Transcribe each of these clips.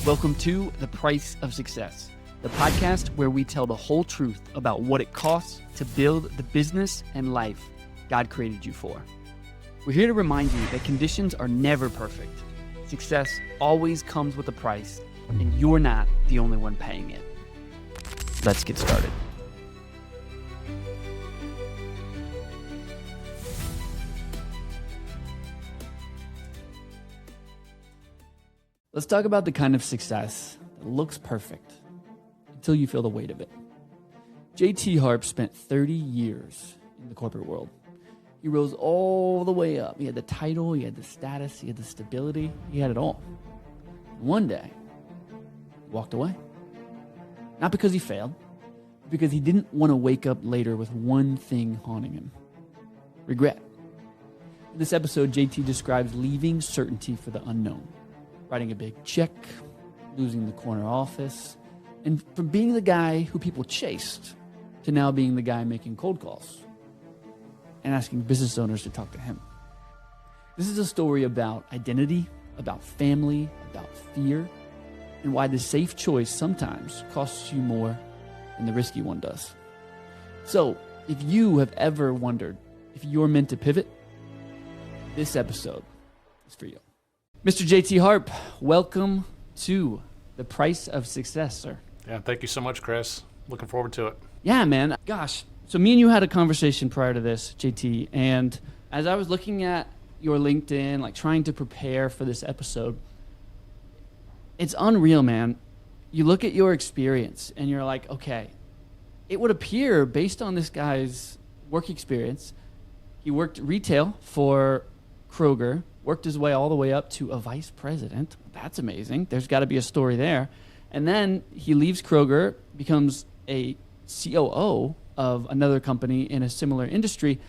Welcome to The Price of Success, the podcast where we tell the whole truth about what it costs to build the business and life God created you for. We're here to remind you that conditions are never perfect. Success always comes with a price, and you're not the only one paying it. Let's get started. Let's talk about the kind of success that looks perfect until you feel the weight of it. JT Harp spent 30 years in the corporate world. He rose all the way up. He had the title, he had the status, he had the stability, he had it all. One day, he walked away. Not because he failed, but because he didn't want to wake up later with one thing haunting him: regret. In this episode, JT describes leaving certainty for the unknown. Writing a big check, losing the corner office, and from being the guy who people chased to now being the guy making cold calls and asking business owners to talk to him. This is a story about identity, about family, about fear, and why the safe choice sometimes costs you more than the risky one does. So, if you have ever wondered if you're meant to pivot, this episode is for you. Mr. JT Harp, welcome to The Price of Success, sir. Yeah, thank you so much, Chris. Looking forward to it. Yeah, man. Gosh, so me and you had a conversation prior to this, JT, and as I was looking at your LinkedIn, like trying to prepare for this episode, it's unreal, man. You look at your experience and you're like, okay, it would appear based on this guy's work experience, he worked retail for Kroger, worked his way all the way up to a vice president. That's amazing. There's got to be a story there. And then he leaves Kroger, becomes a COO of another company in a similar industry,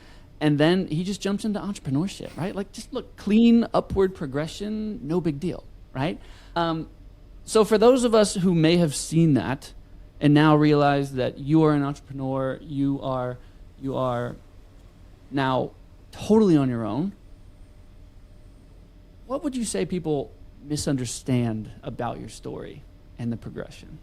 and then he just jumps into entrepreneurship, right? Like, just look, clean upward progression, no big deal, right? So for those of us who may have seen that and now realize that you are an entrepreneur, you are now totally on your own, what would you say people misunderstand about your story and the progression?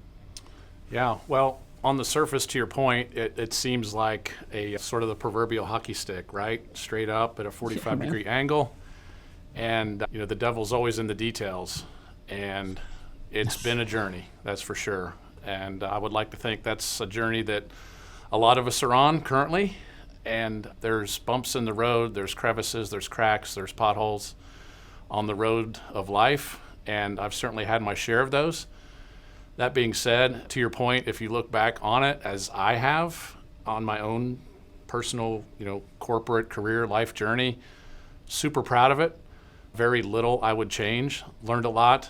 Yeah, well, on the surface, to your point, it seems like a sort of the proverbial hockey stick, right? Straight up at a 45-degree angle. And, the devil's always in the details. And it's been a journey, that's for sure. And I would like to think that's a journey that a lot of us are on currently. And there's bumps in the road, there's crevices, there's cracks, there's potholes on the road of life, and I've certainly had my share of those. That being said, to your point, if you look back on it, as I have on my own personal, corporate career life journey, super proud of it. Very little I would change. Learned a lot.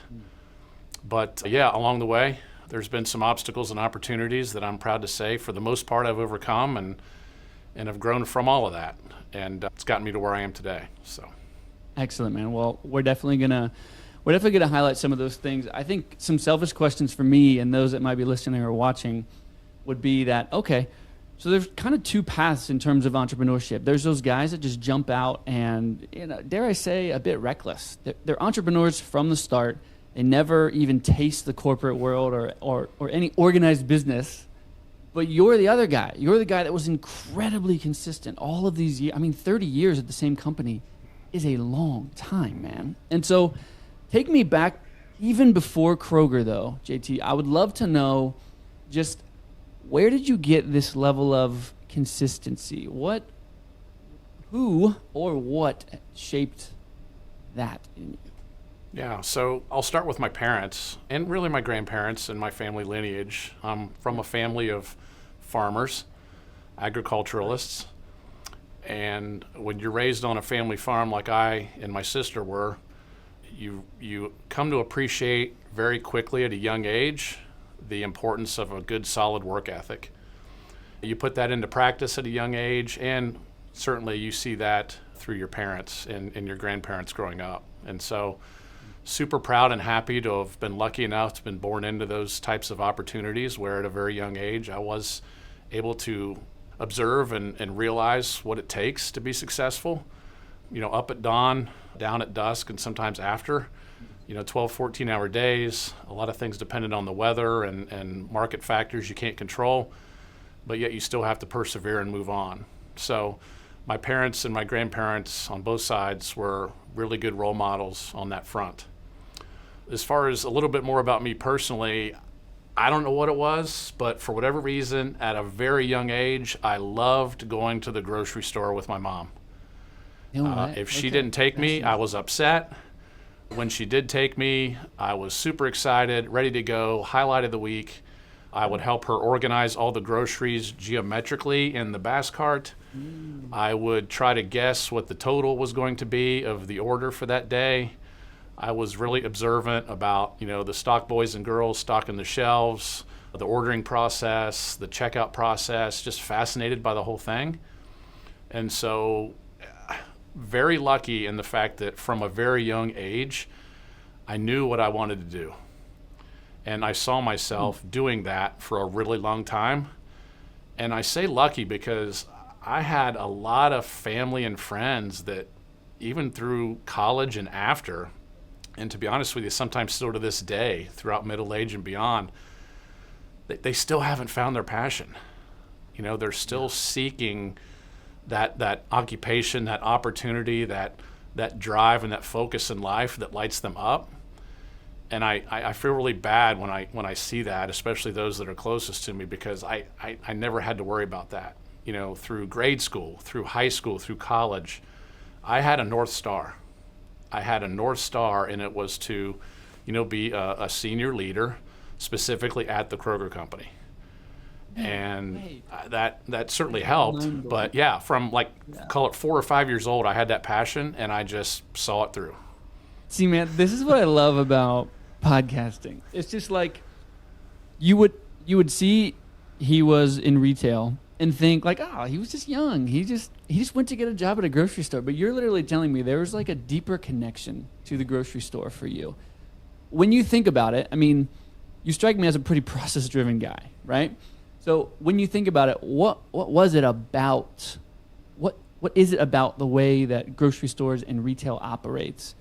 But yeah, along the way, there's been some obstacles and opportunities that I'm proud to say, for the most part, I've overcome and have grown from all of that. And it's gotten me to where I am today. So. Excellent, man. Well, we're definitely gonna highlight some of those things. I think some selfish questions for me and those that might be listening or watching would be that, okay, so there's kind of two paths in terms of entrepreneurship. There's those guys that just jump out and, dare I say, a bit reckless. They're entrepreneurs from the start. They never even taste the corporate world or any organized business. But you're the other guy. You're the guy that was incredibly consistent all of these years. 30 years at the same company is a long time, man. And so take me back even before Kroger, though, JT. I would love to know just where did you get this level of consistency? Who or what shaped that in you? Yeah, so I'll start with my parents and really my grandparents and my family lineage. I'm from a family of farmers, agriculturalists. And when you're raised on a family farm like I and my sister were, you come to appreciate very quickly at a young age the importance of a good, solid work ethic. You put that into practice at a young age, and certainly you see that through your parents and your grandparents growing up. And so super proud and happy to have been lucky enough to have been born into those types of opportunities where at a very young age I was able to observe and realize what it takes to be successful. up at dawn, down at dusk, and sometimes after. 12, 14-hour days, a lot of things dependent on the weather and market factors you can't control, but yet you still have to persevere and move on. So my parents and my grandparents on both sides were really good role models on that front. As far as a little bit more about me personally, I don't know what it was, but for whatever reason, at a very young age, I loved going to the grocery store with my mom. If she didn't take me, I was upset. When she did take me, I was super excited, ready to go, highlight of the week. I would help her organize all the groceries geometrically in the bass cart. I would try to guess what the total was going to be of the order for that day. I was really observant about, the stock boys and girls stocking the shelves, the ordering process, the checkout process, just fascinated by the whole thing. And so very lucky in the fact that from a very young age, I knew what I wanted to do. And I saw myself doing that for a really long time. And I say lucky because I had a lot of family and friends that even through college and after, and to be honest with you, sometimes still to this day, throughout middle age and beyond, they still haven't found their passion. They're still seeking that occupation, that opportunity, that drive and that focus in life that lights them up. And I feel really bad when I see that, especially those that are closest to me, because I never had to worry about that. Through grade school, through high school, through college, I had a North Star. And it was to, be a senior leader, specifically at the Kroger company. And that certainly helped. But yeah, from call it 4 or 5 years old, I had that passion and I just saw it through. See, man, this is what I love about podcasting. It's just like you would see he was in retail and think he was just young. He just went to get a job at a grocery store. But you're literally telling me there was a deeper connection to the grocery store for you. When you think about it, you strike me as a pretty process-driven guy, right? So when you think about it, what was it about? What is it about the way that grocery stores and retail operates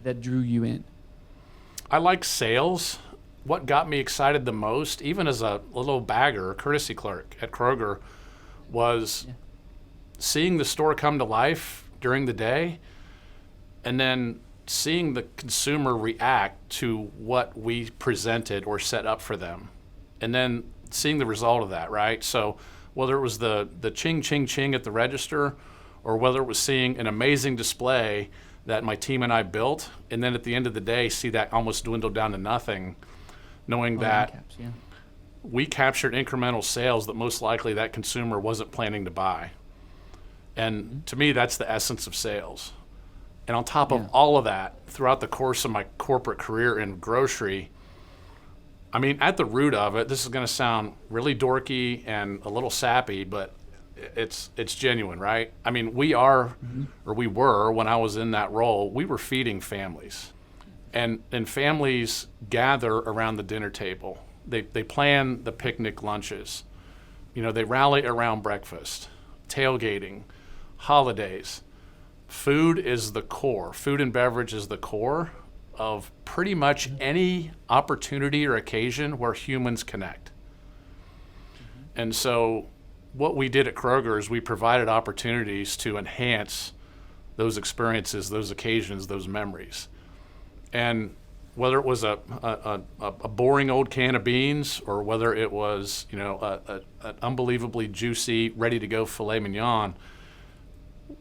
that drew you in? I like sales. What got me excited the most, even as a little bagger, courtesy clerk at Kroger, was seeing the store come to life during the day and then seeing the consumer react to what we presented or set up for them. And then seeing the result of that, right? So whether it was the ching, ching, ching at the register, or whether it was seeing an amazing display that my team and I built, and then at the end of the day, see that almost dwindle down to nothing, knowing that we captured incremental sales that most likely that consumer wasn't planning to buy. And to me, that's the essence of sales. And on top of all of that, throughout the course of my corporate career in grocery, at the root of it, this is going to sound really dorky and a little sappy, but it's genuine, right? We are, or we were, when I was in that role, we were feeding families. And families gather around the dinner table. They plan the picnic lunches. They rally around breakfast, tailgating, holidays. Food is the core. Food and beverage is the core of pretty much any opportunity or occasion where humans connect. And so what we did at Kroger is we provided opportunities to enhance those experiences, those occasions, those memories. And whether it was a boring old can of beans or whether it was, an unbelievably juicy, ready-to-go filet mignon,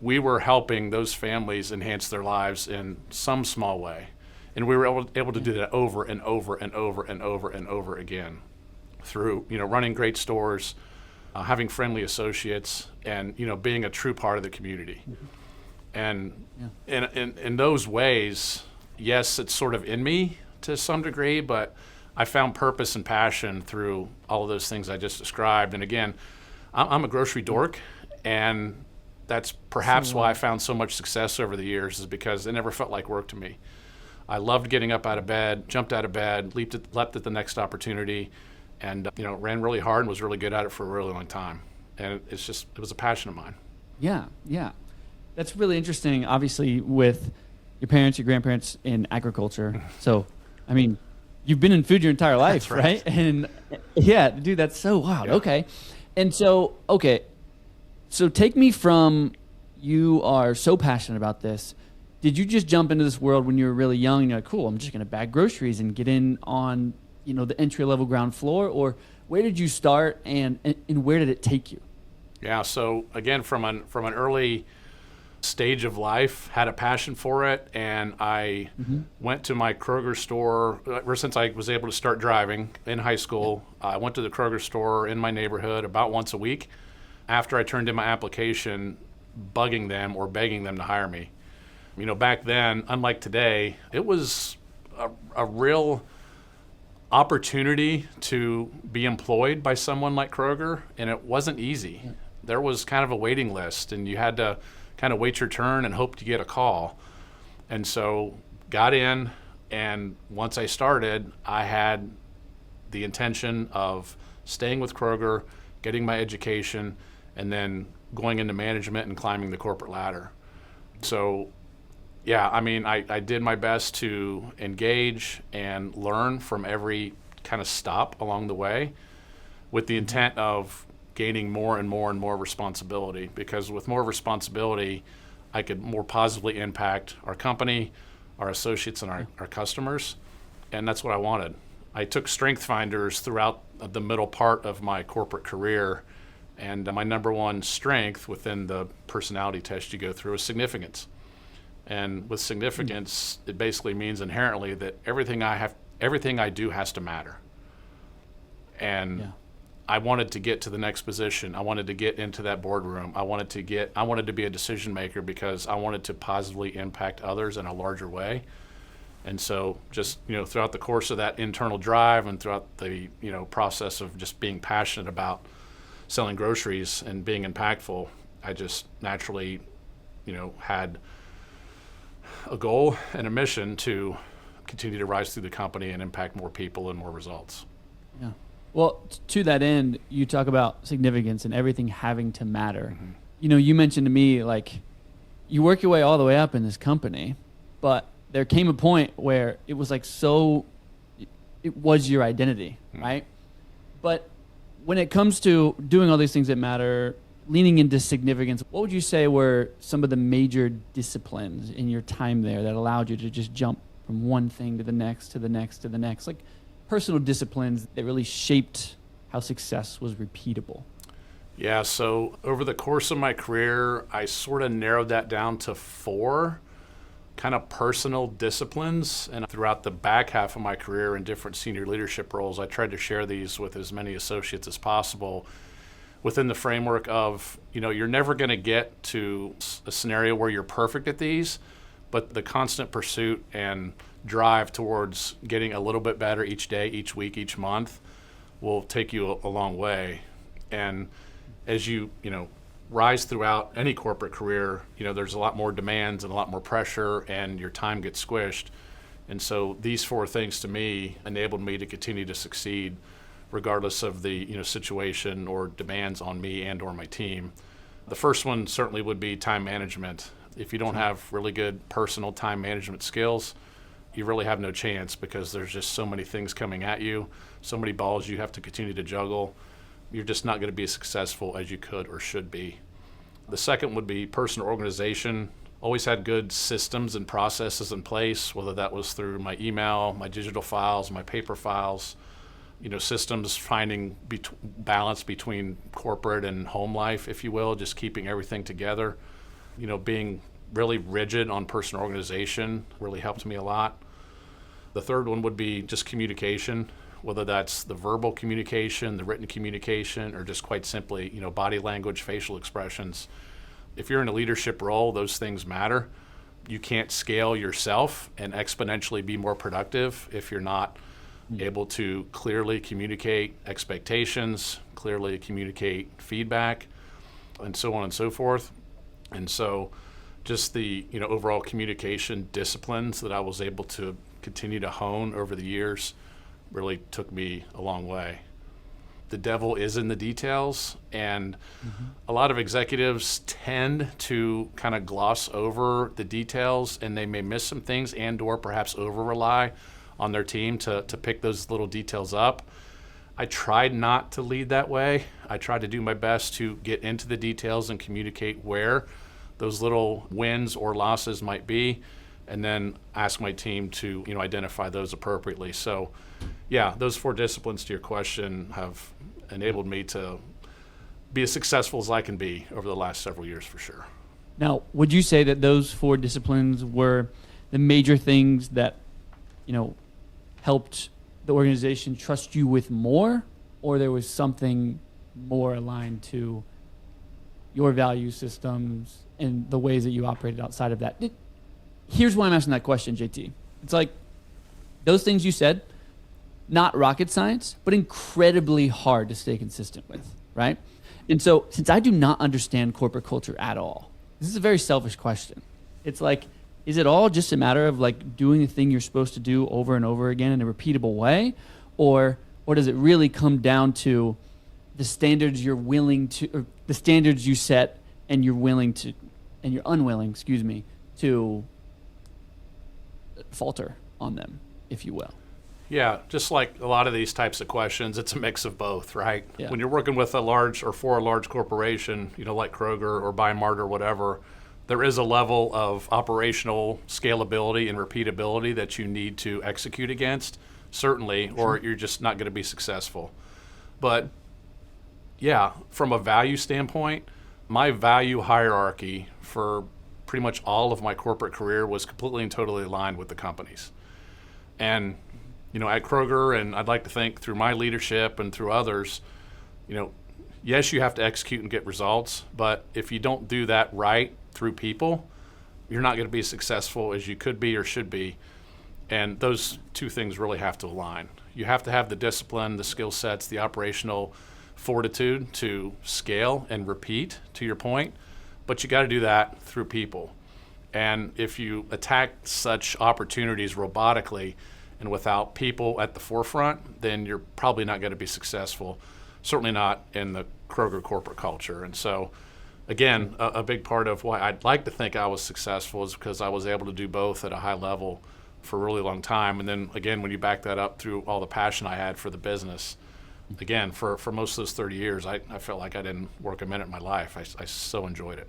we were helping those families enhance their lives in some small way. And we were able to do that over and over and over and over and over again through, running great stores, having friendly associates, and, being a true part of the community. And in those ways, yes, it's sort of in me to some degree, but I found purpose and passion through all of those things I just described. And again, I'm a grocery dork, and that's perhaps why I found so much success over the years, is because it never felt like work to me. I loved getting up out of bed, jumped out of bed, leapt at the next opportunity, and ran really hard and was really good at it for a really long time. And it was a passion of mine. Yeah. That's really interesting, obviously, with your parents, your grandparents in agriculture. So, I mean, you've been in food your entire life, That's right? And yeah, dude, that's so wild. Yeah. Okay. And so, so take me from you are so passionate about this. Did you just jump into this world when you were really young and you're like, cool, I'm just going to bag groceries and get in on, the entry level ground floor? Or where did you start and where did it take you? Yeah. So again, from an early stage of life, had a passion for it, and I went to my Kroger store ever since I was able to start driving in high school. I went to the Kroger store in my neighborhood about once a week after I turned in my application, bugging them or begging them to hire me. Back then, unlike today, it was a real opportunity to be employed by someone like Kroger, and it wasn't easy. There was kind of a waiting list, and you had to kind of wait your turn and hope to get a call. And so got in, and once I started, I had the intention of staying with Kroger, getting my education, and then going into management and climbing the corporate ladder. So yeah, I did my best to engage and learn from every kind of stop along the way with the intent of gaining more and more and more responsibility, because with more responsibility, I could more positively impact our company, our associates, and our customers. And that's what I wanted. I took strength finders throughout the middle part of my corporate career, and my number one strength within the personality test you go through is significance. And with significance, it basically means inherently that everything I do has to matter. And I wanted to get to the next position. I wanted to get into that boardroom. I wanted to be a decision maker because I wanted to positively impact others in a larger way. And so just, throughout the course of that internal drive and throughout the, process of just being passionate about selling groceries and being impactful, I just naturally, had a goal and a mission to continue to rise through the company and impact more people and more results. Yeah. Well, to that end, you talk about significance and everything having to matter. Mm-hmm. You mentioned to me, like, you work your way all the way up in this company, but there came a point where it was like it was your identity, right? But when it comes to doing all these things that matter, leaning into significance, what would you say were some of the major disciplines in your time there that allowed you to just jump from one thing to the next, to the next, to the next? Like personal disciplines that really shaped how success was repeatable. Yeah, so over the course of my career, I sort of narrowed that down to 4 kind of personal disciplines. And throughout the back half of my career in different senior leadership roles, I tried to share these with as many associates as possible within the framework of, you're never going to get to a scenario where you're perfect at these, but the constant pursuit and drive towards getting a little bit better each day, each week, each month will take you a long way. And as you rise throughout any corporate career, there's a lot more demands and a lot more pressure, and your time gets squished. And so these 4 things to me enabled me to continue to succeed regardless of the situation or demands on me and or my team. The first one certainly would be time management. If you don't have really good personal time management skills, you really have no chance, because there's just so many things coming at you, so many balls you have to continue to juggle. You're just not going to be as successful as you could or should be. The second would be personal organization. Always had good systems and processes in place, whether that was through my email, my digital files, my paper files, systems, finding balance between corporate and home life, if you will, just keeping everything together. Being really rigid on personal organization really helped me a lot. The third one would be just communication, whether that's the verbal communication, the written communication, or just quite simply, body language, facial expressions. If you're in a leadership role, those things matter. You can't scale yourself and exponentially be more productive if you're not able to clearly communicate expectations, clearly communicate feedback, and so on and so forth. And so just the overall communication disciplines that I was able to continue to hone over the years really took me a long way. the devil is in the details, and a lot of executives tend to kind of gloss over the details, and they may miss some things and or perhaps over rely on their team to pick those little details up. I tried not to lead that way. I tried to do my best to get into the details and communicate where those little wins or losses might be, and then ask my team to identify those appropriately. So yeah, those 4 disciplines to your question have enabled me to be as successful as I can be over the last several years for sure. Now, would you say that those 4 disciplines were the major things that, helped the organization trust you with more, or there was something more aligned to your value systems and the ways that you operated outside of that? Here's why I'm asking that question, JT. It's like those things you said, not rocket science, but incredibly hard to stay consistent with, right? And so since I do not understand corporate culture at all, this is a very selfish question. It's like, is it all just a matter of like doing the thing you're supposed to do over and over again in a repeatable way? Or does it really come down to the standards you're willing to, or the standards you set and you're willing to, and you're unwilling, to falter on them, if you will? Yeah, just like a lot of these types of questions, it's a mix of both, right? Yeah. When you're working with a large or for a large corporation, like Kroger or Bimart or whatever, there is a level of operational scalability and repeatability that you need to execute against, certainly, or you're just not going to be successful. But yeah, from a value standpoint, my value hierarchy for pretty much all of my corporate career was completely and totally aligned with the company's. And at Kroger, and I'd like to think through my leadership and through others, yes, you have to execute and get results, but if you don't do that right through people, you're not going to be as successful as you could be or should be. And those 2 things really have to align. You have to have the discipline, the skill sets, the operational fortitude to scale and repeat, to your point, but you got to do that through people. And if you attack such opportunities robotically and without people at the forefront, then you're probably not going to be successful, certainly not in the Kroger corporate culture. And so, again, a big part of why I'd like to think I was successful is because I was able to do both at a high level for a really long time. And then, again, when you back that up through all the passion I had for the business, again, for most of those 30 years, I felt like I didn't work a minute in my life. I so enjoyed it.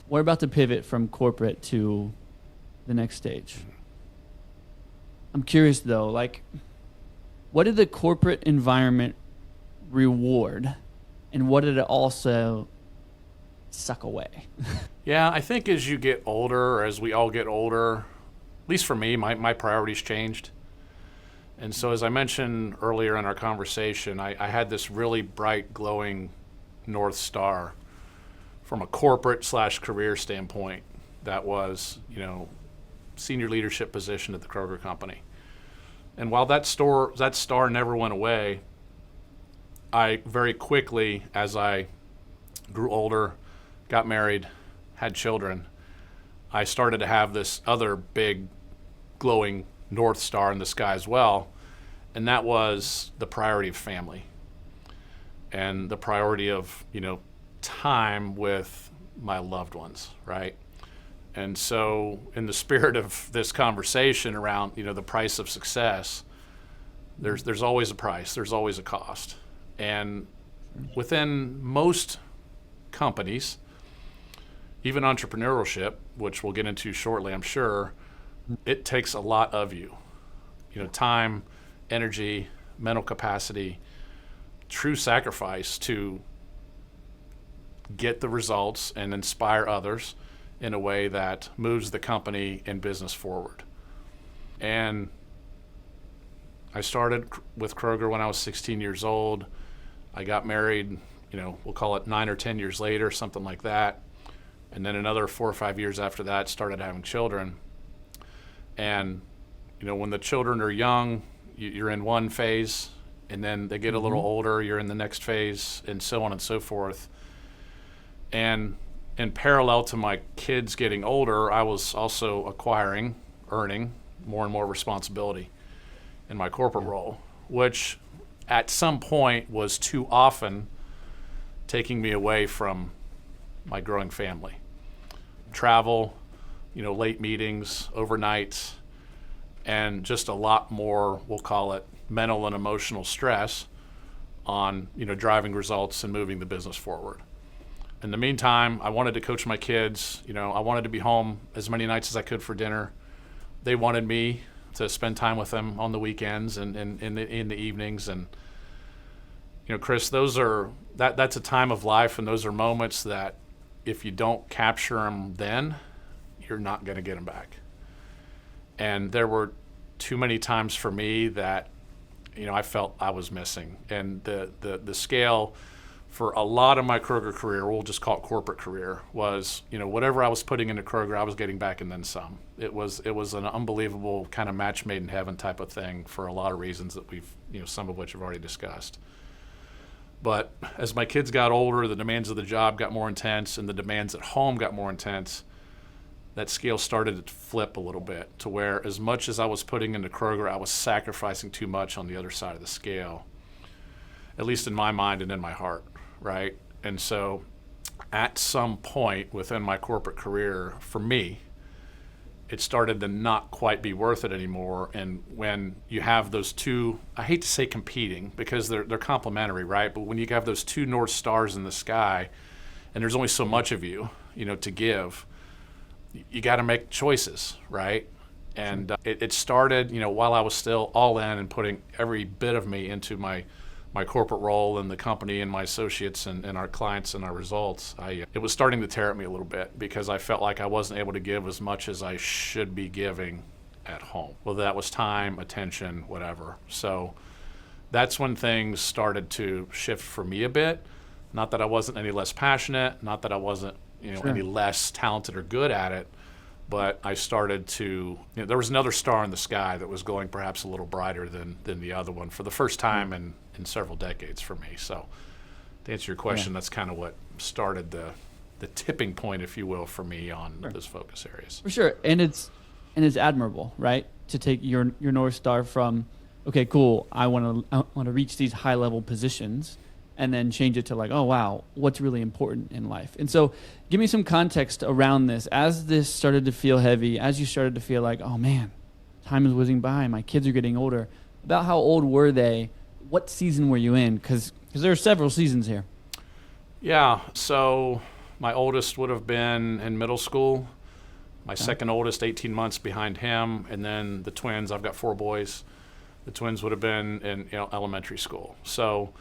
What about the pivot from corporate to the next stage? I'm curious, though, what did the corporate environment reward, and what did it also suck away? Yeah, I think as you get older, or as we all get older, at least for me, my priorities changed. And so as I mentioned earlier in our conversation, I had this really bright, glowing North Star from a corporate / career standpoint that was, senior leadership position at the Kroger company. And while that star never went away, I very quickly, as I grew older, got married, had children, I started to have this other big glowing North Star in the sky as well, and that was the priority of family and the priority of, time with my loved ones, right? And so in the spirit of this conversation around, the price of success, there's always a price, there's always a cost. And within most companies, even entrepreneurship, which we'll get into shortly, I'm sure, it takes a lot of you. Time, energy, mental capacity, true sacrifice to get the results and inspire others in a way that moves the company and business forward. And I started with Kroger when I was 16 years old. I got married, we'll call it 9 or 10 years later, something like that. And then another 4 or 5 years after that, started having children. And, when the children are young, you're in one phase, and then they get a little older, you're in the next phase, and so on and so forth. And in parallel to my kids getting older, I was also earning more and more responsibility in my corporate role, which at some point was too often taking me away from my growing family. Travel, late meetings, overnights, and just a lot more, we'll call it mental and emotional stress on, driving results and moving the business forward. In the meantime, I wanted to coach my kids. I wanted to be home as many nights as I could for dinner. They wanted me to spend time with them on the weekends and in the evenings. And, Chris, that's a time of life, and those are moments that if you don't capture them then, you're not going to get them back. And there were too many times for me that, I felt I was missing. And the scale for a lot of my Kroger career, we'll just call it corporate career, was, whatever I was putting into Kroger, I was getting back and then some. It was an unbelievable kind of match made in heaven type of thing for a lot of reasons that we've, some of which we've already discussed. But as my kids got older, the demands of the job got more intense and the demands at home got more intense. That scale started to flip a little bit to where as much as I was putting into Kroger, I was sacrificing too much on the other side of the scale, at least in my mind and in my heart. Right? And so at some point within my corporate career, for me, it started to not quite be worth it anymore. And when you have those two, I hate to say competing because they're complementary, right? But when you have those two North Stars in the sky and there's only so much of you, to give, you got to make choices, right? And it started, while I was still all in and putting every bit of me into my corporate role in the company and my associates and our clients and our results, it was starting to tear at me a little bit because I felt like I wasn't able to give as much as I should be giving at home, whether that was time, attention, whatever. So that's when things started to shift for me a bit. Not that I wasn't any less passionate, not that I wasn't any less talented or good at it, but I started to, there was another star in the sky that was going perhaps a little brighter than the other one for the first time in several decades for me. So to answer your question, that's kind of what started the tipping point, if you will, for me on those focus areas. For sure. And it's admirable, right? To take your North Star from, okay, cool, I want to reach these high level positions, and then change it to like, oh, wow, what's really important in life? And so give me some context around this. As this started to feel heavy, as you started to feel like, oh, man, time is whizzing by, my kids are getting older, about how old were they? What season were you in? Because there are several seasons here. Yeah, so my oldest would have been in middle school. My second oldest, 18 months behind him. And then the twins, I've got 4 boys. The twins would have been in elementary school. So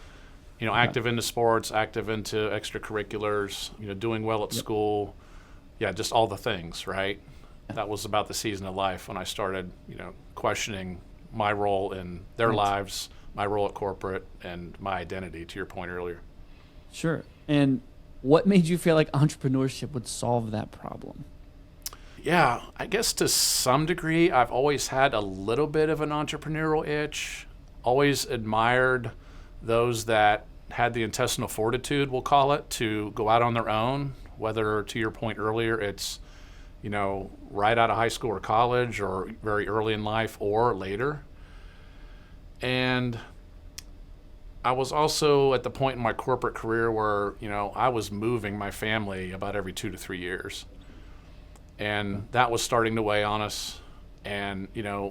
active into sports, active into extracurriculars, doing well at school. Yeah, just all the things, right? That was about the season of life when I started, questioning my role in their lives, my role at corporate, and my identity, to your point earlier. Sure. And what made you feel like entrepreneurship would solve that problem? Yeah, I guess to some degree, I've always had a little bit of an entrepreneurial itch, always admired those that had the intestinal fortitude, we'll call it, to go out on their own, whether, to your point earlier, it's, right out of high school or college or very early in life or later. And I was also at the point in my corporate career where, I was moving my family about every 2 to 3 years. And that was starting to weigh on us. And,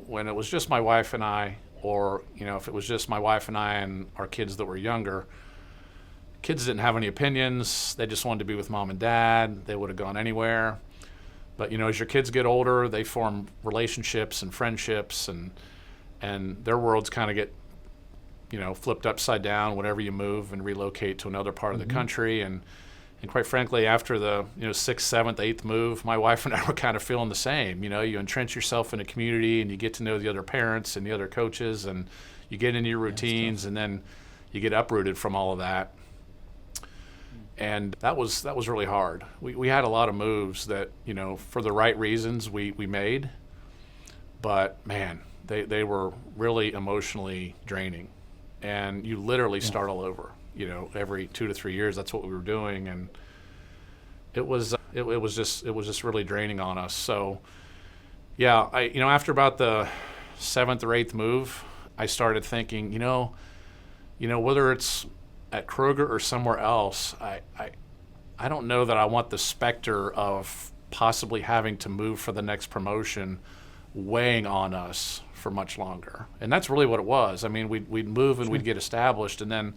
when it was just my wife and I, or, if it was just my wife and I and our kids that were younger, kids didn't have any opinions. They just wanted to be with mom and dad. They would have gone anywhere. But, as your kids get older, they form relationships and friendships, and their worlds kind of get, flipped upside down whenever you move and relocate to another part of the country. And quite frankly, after the 6th, 7th, 8th move, my wife and I were kind of feeling the same. You entrench yourself in a community and you get to know the other parents and the other coaches, and you get into your routines, and then you get uprooted from all of that. And that was really hard. We had a lot of moves that, for the right reasons we made, but man, they were really emotionally draining. And you literally start all over, every 2 to 3 years. That's what we were doing, and it was just really draining on us. So yeah, after about the 7th or 8th move, I started thinking, whether it's at Kroger or somewhere else, I don't know that I want the specter of possibly having to move for the next promotion weighing on us for much longer. And that's really what it was. I mean, we'd move and we'd get established, and then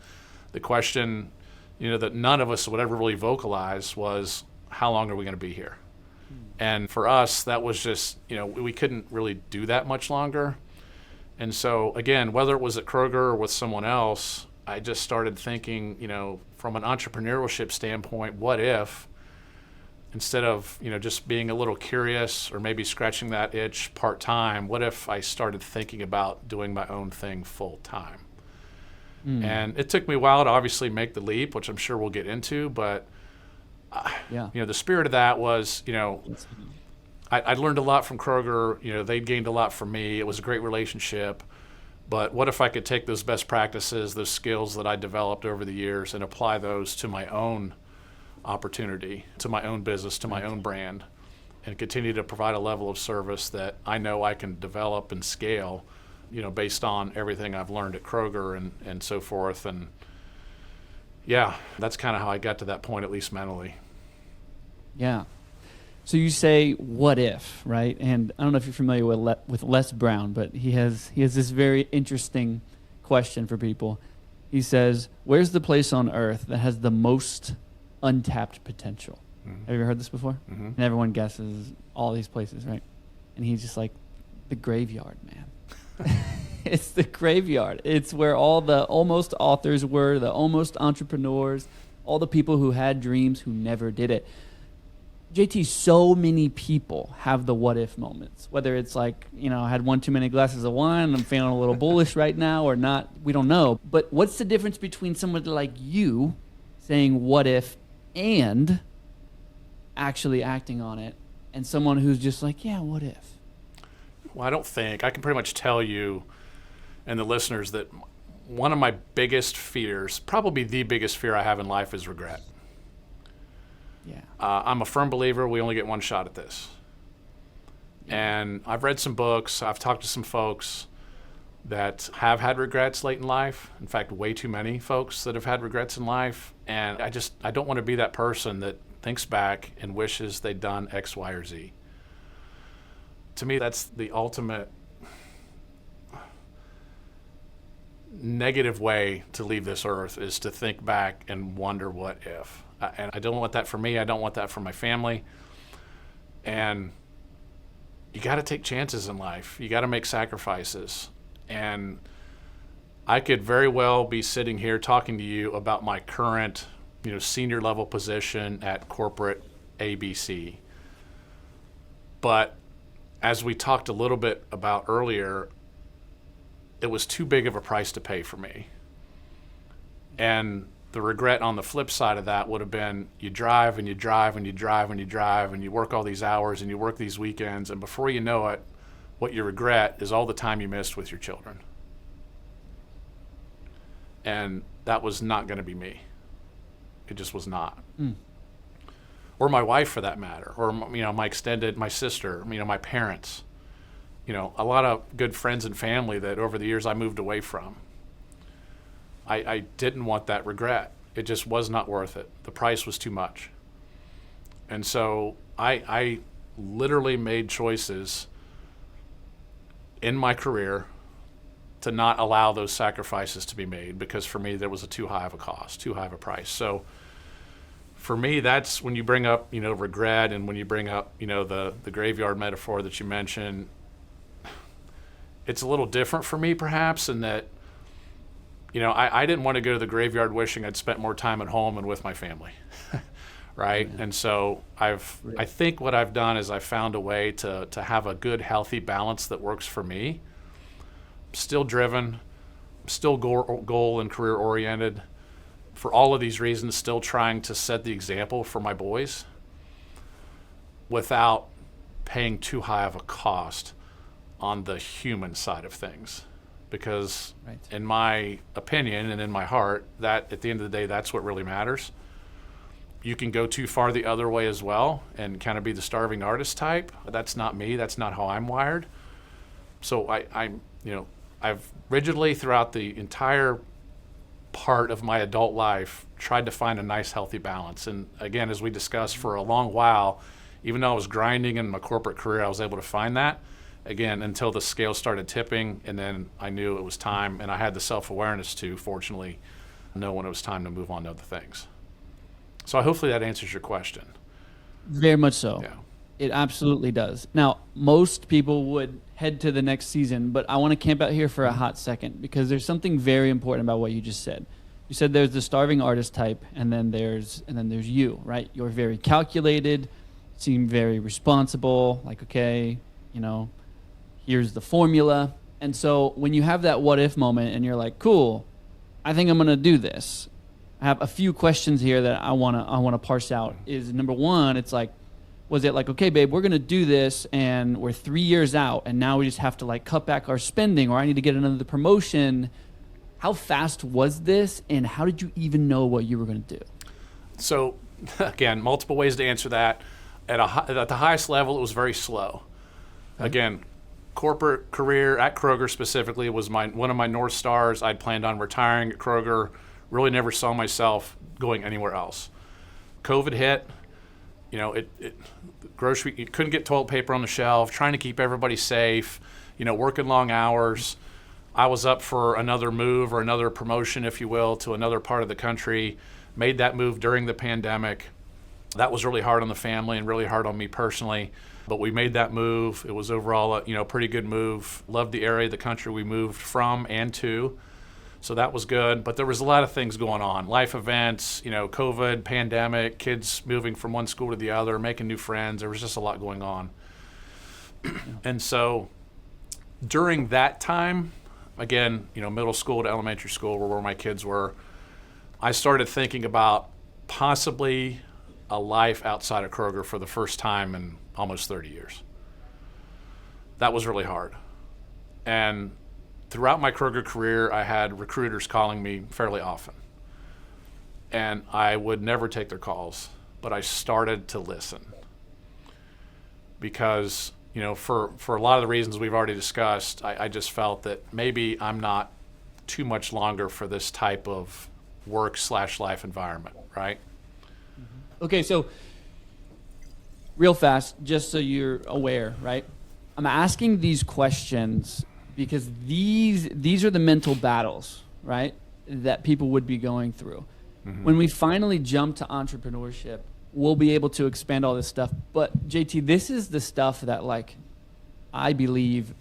the question, that none of us would ever really vocalize was, how long are we going to be here? And for us, that was just, we couldn't really do that much longer. And so, again, whether it was at Kroger or with someone else, I just started thinking, from an entrepreneurship standpoint, what if, instead of, just being a little curious or maybe scratching that itch part-time, what if I started thinking about doing my own thing full-time? And it took me a while to obviously make the leap, which I'm sure we'll get into, but the spirit of that was, I learned a lot from Kroger. They'd gained a lot from me. It was a great relationship. But what if I could take those best practices, those skills that I developed over the years, and apply those to my own opportunity, to my own business, to my own brand, and continue to provide a level of service that I know I can develop and scale, based on everything I've learned at Kroger and so forth. And that's kind of how I got to that point, at least mentally. Yeah. So you say, what if, right? And I don't know if you're familiar with Les Brown, but he has this very interesting question for people. He says, where's the place on earth that has the most untapped potential? Mm-hmm. Have you ever heard this before? Mm-hmm. And everyone guesses all these places, right? And he's just like, the graveyard, man. It's the graveyard. It's where all the almost authors were, the almost entrepreneurs, all the people who had dreams who never did it. JT, so many people have the what if moments, whether it's like, I had one too many glasses of wine, I'm feeling a little bullish right now or not, we don't know. But what's the difference between somebody like you saying what if and actually acting on it, and someone who's just like, yeah, what if? Well, I can pretty much tell you and the listeners that one of my biggest fears, probably the biggest fear I have in life, is regret. Yeah. I'm a firm believer we only get one shot at this. Yeah. And I've read some books, I've talked to some folks that have had regrets late in life. In fact, way too many folks that have had regrets in life. And I don't want to be that person that thinks back and wishes they'd done X, Y, or Z. To me, that's the ultimate negative way to leave this earth, is to think back and wonder what if. And I don't want that for me. I don't want that for my family. And you got to take chances in life. You got to make sacrifices. And I could very well be sitting here talking to you about my current, senior level position at corporate ABC. But as we talked a little bit about earlier, it was too big of a price to pay for me. And the regret on the flip side of that would have been, you drive and you drive and you drive and you drive and you work all these hours and you work these weekends, and before you know it, what you regret is all the time you missed with your children. And that was not going to be me. It just was not. Or my wife, for that matter, or my sister, my parents, a lot of good friends and family that over the years I moved away from. I didn't want that regret. It just was not worth it. The price was too much. And so I literally made choices in my career to not allow those sacrifices to be made, because for me there was too high of a cost, too high of a price. So for me, that's when you bring up, regret, and when you bring up, the graveyard metaphor that you mentioned, it's a little different for me perhaps in that, I didn't want to go to the graveyard wishing I'd spent more time at home and with my family, right? Yeah. And so I think what I've done is I've found a way to have a good, healthy balance that works for me. Still driven, still goal and career oriented. For all of these reasons, still trying to set the example for my boys without paying too high of a cost on the human side of things. Because in my opinion and in my heart, that at the end of the day, that's what really matters. You can go too far the other way as well and kind of be the starving artist type. That's not me. That's not how I'm wired. So I've rigidly throughout the entire part of my adult life, tried to find a nice, healthy balance. And again, as we discussed, for a long while, even though I was grinding in my corporate career, I was able to find that, again, until the scale started tipping, and then I knew it was time, and I had the self-awareness to, fortunately, know when it was time to move on to other things. So hopefully that answers your question. Very much so. Yeah. It absolutely does. Now, most people would head to the next season, but I want to camp out here for a hot second because there's something very important about what you just said. You said there's the starving artist type, and then there's you, right? You're very calculated, seem very responsible, like, okay, here's the formula. And so when you have that what if moment and you're like, cool, I think I'm going to do this. I have a few questions here that I want to parse out. Is number one, it's like, was it like, okay, babe, we're going to do this and we're 3 years out and now we just have to like cut back our spending, or I need to get another promotion. How fast was this and how did you even know what you were going to do? So again, multiple ways to answer that. At the highest level, it was very slow. Okay. Again, corporate career at Kroger specifically was one of my North Stars. I'd planned on retiring at Kroger, really never saw myself going anywhere else. COVID hit. Grocery, you couldn't get toilet paper on the shelf, trying to keep everybody safe, working long hours. I was up for another move or another promotion, if you will, to another part of the country. Made that move during the pandemic. That was really hard on the family and really hard on me personally. But we made that move. It was overall a pretty good move. Loved the area of the country we moved from and to. So that was good, but there was a lot of things going on. Life events, COVID, pandemic, kids moving from one school to the other, making new friends. There was just a lot going on. And so during that time, again, middle school to elementary school were where my kids were, I started thinking about possibly a life outside of Kroger for the first time in almost 30 years. That was really hard. And throughout my Kroger career, I had recruiters calling me fairly often. And I would never take their calls, but I started to listen. Because, for a lot of the reasons we've already discussed, I just felt that maybe I'm not too much longer for this type of work/life environment, right? Okay, so real fast, just so you're aware, right? I'm asking these questions because these are the mental battles, right, that people would be going through. Mm-hmm. When we finally jump to entrepreneurship, we'll be able to expand all this stuff. But JT, this is the stuff that, like, I believe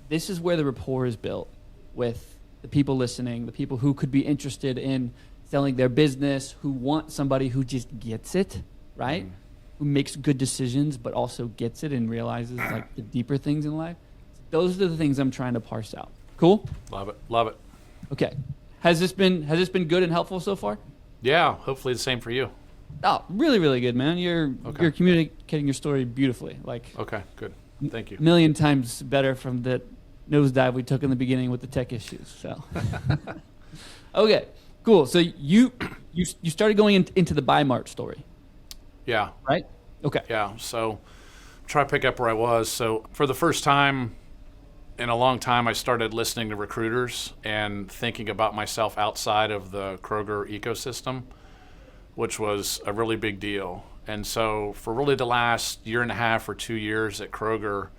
this is where the rapport is built with the people listening, the people who could be interested in selling their business, who want somebody who just gets it, right? Mm-hmm. Who makes good decisions, but also gets it and realizes like the deeper things in life. Those are the things I'm trying to parse out. Cool? Love it. Love it. Okay. Has this been good and helpful so far? Yeah, hopefully the same for you. Oh, really, really good, man. You're communicating your story beautifully. Okay, good. Thank you. A million times better from the nosedive we took in the beginning with the tech issues. So okay, cool. So you started going into the Buy Mart story. Yeah. Right? Okay. Yeah. So try to pick up where I was. So for the first time in a long time, I started listening to recruiters and thinking about myself outside of the Kroger ecosystem, which was a really big deal. And so for really the last year and a half or 2 years at Kroger,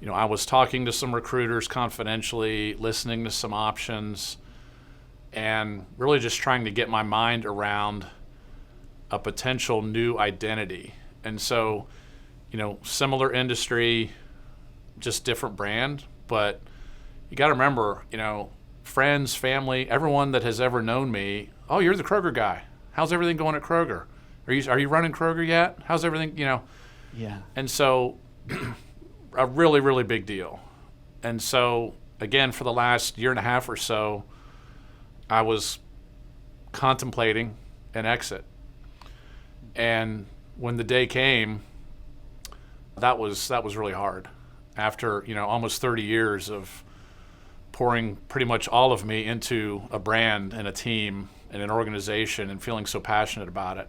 I was talking to some recruiters confidentially, listening to some options, and really just trying to get my mind around a potential new identity. And so, similar industry, just different brand, but you got to remember, friends, family, everyone that has ever known me, oh, you're the Kroger guy. How's everything going at Kroger? Are you running Kroger yet? How's everything, Yeah. And so a really, really big deal. And so, again, for the last year and a half or so, I was contemplating an exit. And when the day came, that was really hard. After, almost 30 years of pouring pretty much all of me into a brand and a team and an organization and feeling so passionate about it.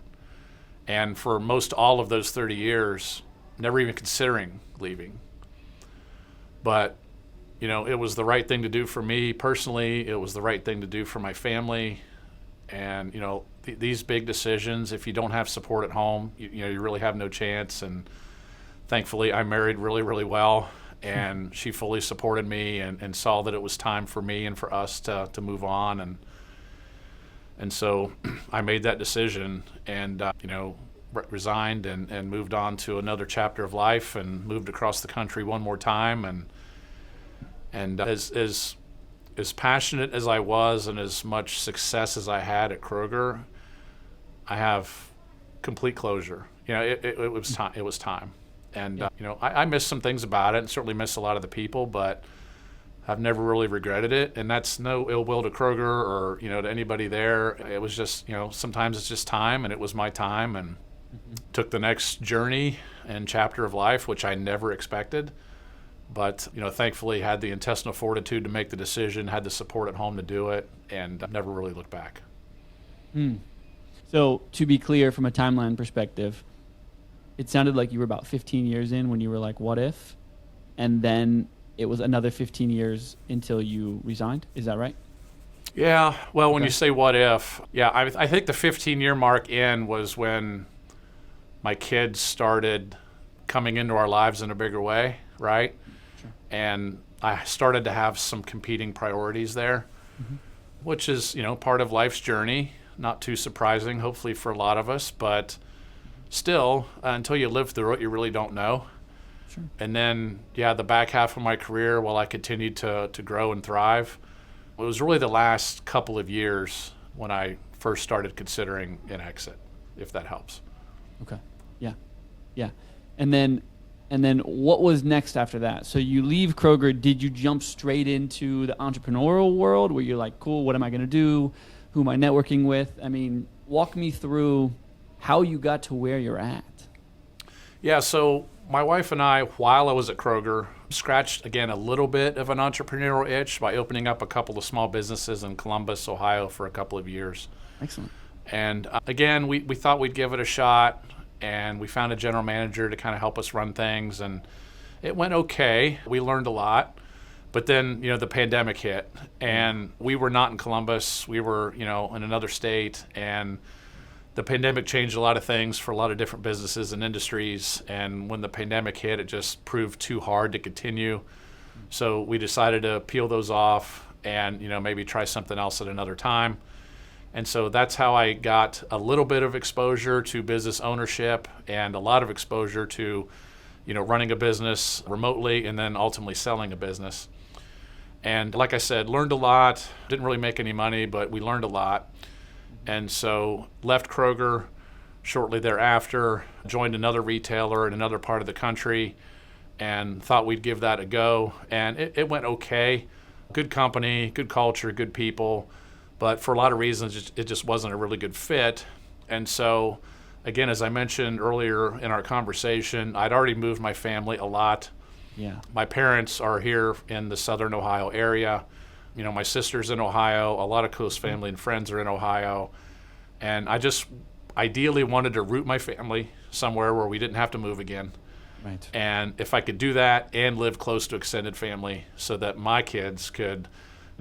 And for most all of those 30 years, never even considering leaving. But, it was the right thing to do for me personally. It was the right thing to do for my family. And, these big decisions, if you don't have support at home, you really have no chance. And thankfully, I married really, really well. And she fully supported me and saw that it was time for me and for us to move on. And so I made that decision and, resigned and moved on to another chapter of life and moved across the country one more time. And as passionate as I was and as much success as I had at Kroger, I have complete closure. It was time. It was time. And, I miss some things about it and certainly miss a lot of the people, but I've never really regretted it. And that's no ill will to Kroger or, to anybody there. It was just, sometimes it's just time, and it was my time, and took the next journey and chapter of life, which I never expected. But, thankfully had the intestinal fortitude to make the decision, had the support at home to do it, and never really looked back. So to be clear, from a timeline perspective, it sounded like you were about 15 years in when you were like, what if? And then it was another 15 years until you resigned. Is that right? Yeah. Well, when you say what if, I think the 15-year mark in was when my kids started coming into our lives in a bigger way, right? Sure. And I started to have some competing priorities there, which is, part of life's journey. Not too surprising, hopefully, for a lot of us, but still, until you live through it, you really don't know. Sure. And then, the back half of my career, while I continued to grow and thrive, it was really the last couple of years when I first started considering an exit, if that helps. Okay. Yeah. And then what was next after that? So you leave Kroger. Did you jump straight into the entrepreneurial world where you're like, cool, what am I going to do? Who am I networking with? I mean, walk me through how you got to where you're at. Yeah, so my wife and I, while I was at Kroger, scratched, again, a little bit of an entrepreneurial itch by opening up a couple of small businesses in Columbus, Ohio for a couple of years. Excellent. And again, we thought we'd give it a shot, and we found a general manager to kind of help us run things, and it went okay. We learned a lot. But then, the pandemic hit, and we were not in Columbus. We were, in another state, and the pandemic changed a lot of things for a lot of different businesses and industries. And when the pandemic hit, it just proved too hard to continue. So we decided to peel those off and, maybe try something else at another time. And so that's how I got a little bit of exposure to business ownership and a lot of exposure to, running a business remotely and then ultimately selling a business. And like I said, learned a lot. Didn't really make any money, but we learned a lot. And so left Kroger shortly thereafter, joined another retailer in another part of the country, and thought we'd give that a go. And it went okay. Good company, good culture, good people. But for a lot of reasons, it just wasn't a really good fit. And so, again, as I mentioned earlier in our conversation, I'd already moved my family a lot. Yeah. My parents are here in the southern Ohio area. My sister's in Ohio. A lot of close family and friends are in Ohio. And I just ideally wanted to root my family somewhere where we didn't have to move again. Right. And if I could do that and live close to extended family so that my kids could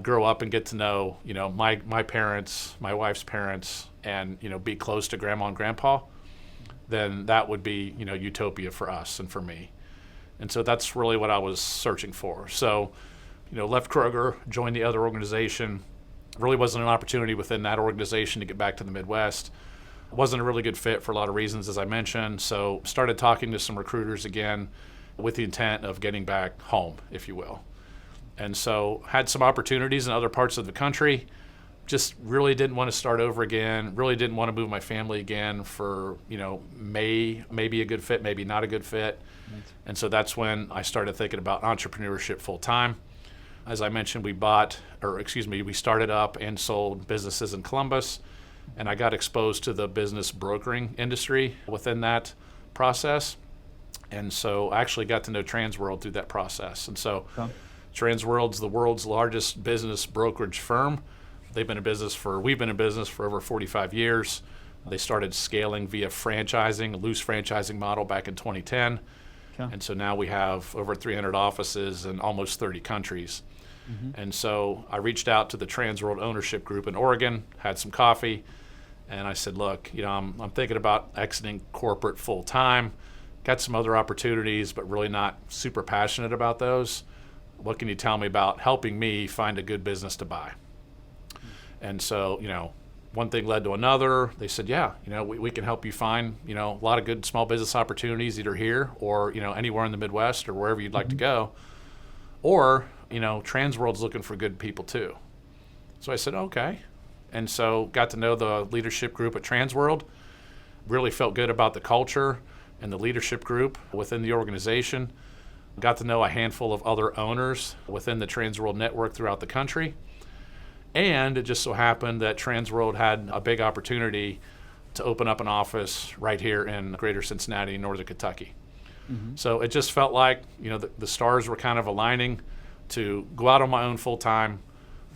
grow up and get to know, my parents, my wife's parents, and, be close to grandma and grandpa, then that would be, utopia for us and for me. And so that's really what I was searching for. So, left Kroger, joined the other organization. Really wasn't an opportunity within that organization to get back to the Midwest. Wasn't a really good fit for a lot of reasons, as I mentioned. So started talking to some recruiters again with the intent of getting back home, if you will. And so had some opportunities in other parts of the country. Just really didn't want to start over again. Really didn't want to move my family again for, maybe a good fit, maybe not a good fit. Right. And so that's when I started thinking about entrepreneurship full time. As I mentioned, we started up and sold businesses in Columbus, and I got exposed to the business brokering industry within that process. And so I actually got to know Transworld through that process. And so Transworld's the world's largest business brokerage firm. We've been in business for over 45 years. They started scaling via franchising, a loose franchising model back in 2010. Okay. And so now we have over 300 offices in almost 30 countries. And so I reached out to the Transworld Ownership Group in Oregon, had some coffee, and I said, look, I'm thinking about exiting corporate full time, got some other opportunities, but really not super passionate about those. What can you tell me about helping me find a good business to buy? And so, one thing led to another. They said, yeah, we can help you find, a lot of good small business opportunities either here or, anywhere in the Midwest or wherever you'd like to go. Or, Transworld's looking for good people too. So I said, okay. And so got to know the leadership group at Transworld, really felt good about the culture and the leadership group within the organization. Got to know a handful of other owners within the Transworld network throughout the country. And it just so happened that Transworld had a big opportunity to open up an office right here in greater Cincinnati, northern Kentucky. So it just felt like, the stars were kind of aligning to go out on my own full time,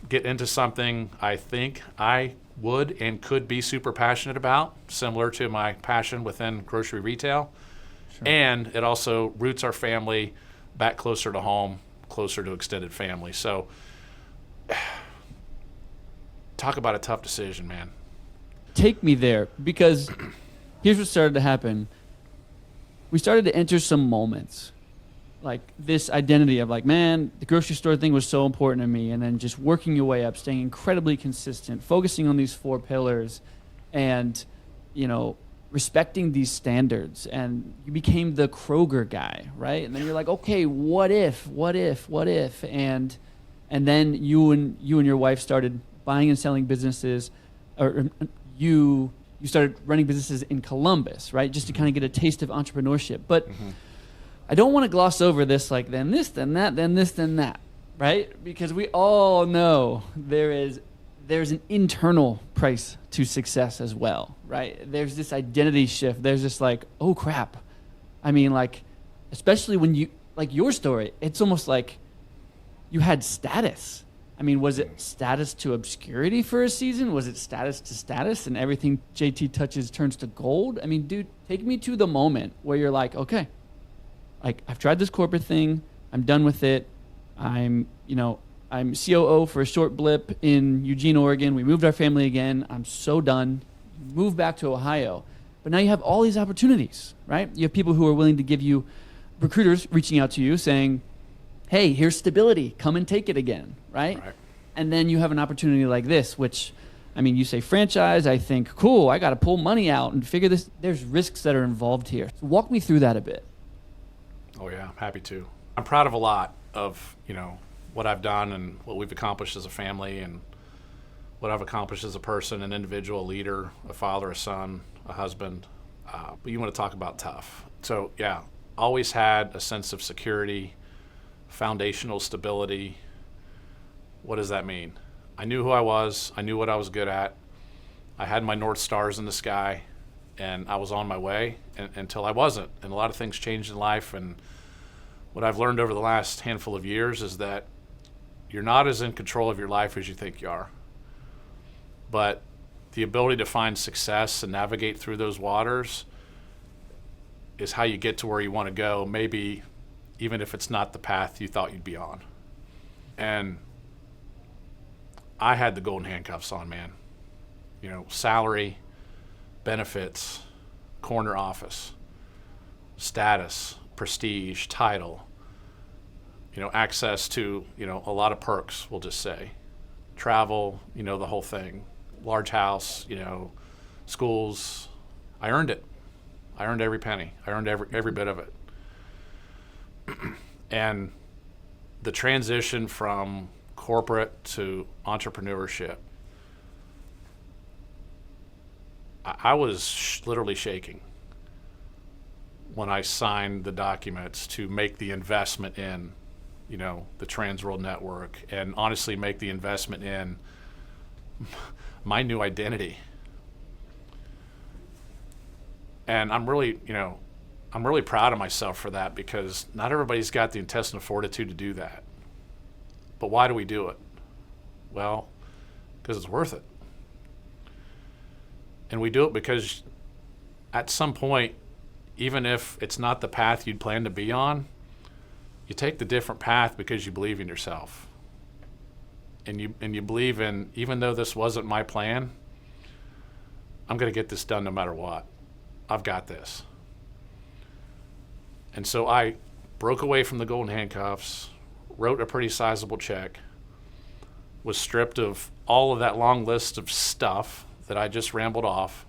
get into something I think I would and could be super passionate about, similar to my passion within grocery retail. Sure. And it also roots our family back closer to home, closer to extended family. So talk about a tough decision, man. Take me there, because here's what started to happen. We started to enter some moments, like this identity of like, man, the grocery store thing was so important to me, and then just working your way up, staying incredibly consistent, focusing on these 4 pillars, and, respecting these standards. And you became the Kroger guy, right? And then you're like, okay, what if? And then you and your wife started buying and selling businesses, or you started running businesses in Columbus, right? Just to kind of get a taste of entrepreneurship. But I don't want to gloss over this, like then this, then that, then this, then that, right? Because we all know there's an internal price to success as well, right? There's this identity shift. There's this like, oh crap. I mean, like, especially when you, like your story, it's almost like you had status. I mean, was it status to obscurity for a season? Was it status to status and everything JT touches turns to gold? I mean, dude, take me to the moment where you're like, okay, like I've tried this corporate thing. I'm done with it. I'm COO for a short blip in Eugene, Oregon. We moved our family again. I'm so done. Moved back to Ohio. But now you have all these opportunities, right? You have people who are willing to give you, recruiters reaching out to you saying, hey, here's stability. Come and take it again, right? And then you have an opportunity like this, which, I mean, you say franchise, I think, cool, I got to pull money out and figure this. There's risks that are involved here. So walk me through that a bit. Oh, yeah, happy to. I'm proud of a lot of, what I've done and what we've accomplished as a family and what I've accomplished as a person, an individual, a leader, a father, a son, a husband. But you want to talk about tough. So, yeah, always had a sense of security, foundational stability. What does that mean? I knew who I was. I knew what I was good at. I had my North Stars in the sky, and I was on my way until I wasn't. And a lot of things changed in life. And what I've learned over the last handful of years is that you're not as in control of your life as you think you are. But the ability to find success and navigate through those waters is how you get to where you want to go, maybe even if it's not the path you thought you'd be on. And I had the golden handcuffs on, man. Salary, benefits, corner office, status, prestige, title, access to, a lot of perks, we'll just say. Travel, the whole thing. Large house, schools. I earned it. I earned every penny. I earned every bit of it. And the transition from corporate to entrepreneurship, I was literally shaking when I signed the documents to make the investment in, the Transworld Network, and honestly make the investment in my new identity. And I'm really proud of myself for that, because not everybody's got the intestinal fortitude to do that. But why do we do it? Well, because it's worth it. And we do it because at some point even if it's not the path you'd plan to be on, you take the different path because you believe in yourself. And you believe in, even though this wasn't my plan, I'm going to get this done no matter what. I've got this. And so I broke away from the golden handcuffs, wrote a pretty sizable check, was stripped of all of that long list of stuff that I just rambled off.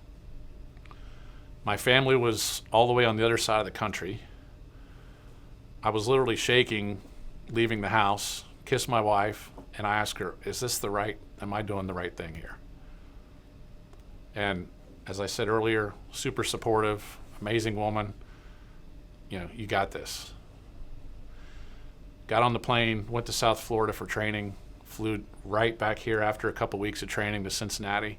My family was all the way on the other side of the country. I was literally shaking, leaving the house, kissed my wife, and I asked her, am I doing the right thing here? And as I said earlier, super supportive, amazing woman. You got this. Got on the plane, went to South Florida for training, flew right back here after a couple weeks of training to Cincinnati.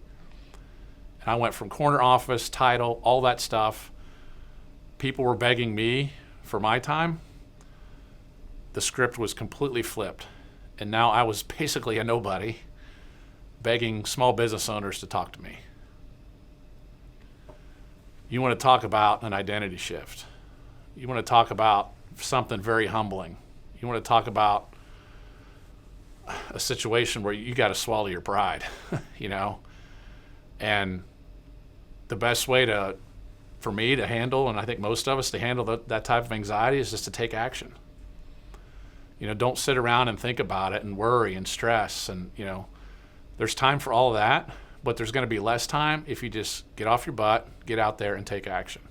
And I went from corner office, title, all that stuff. People were begging me for my time. The script was completely flipped. And now I was basically a nobody, begging small business owners to talk to me. You want to talk about an identity shift. You want to talk about something very humbling. You want to talk about a situation where you got to swallow your pride, And the best way for me to handle, and I think most of us to handle that type of anxiety, is just to take action. Don't sit around and think about it and worry and stress. And, there's time for all of that, but there's going to be less time if you just get off your butt, get out there and take action.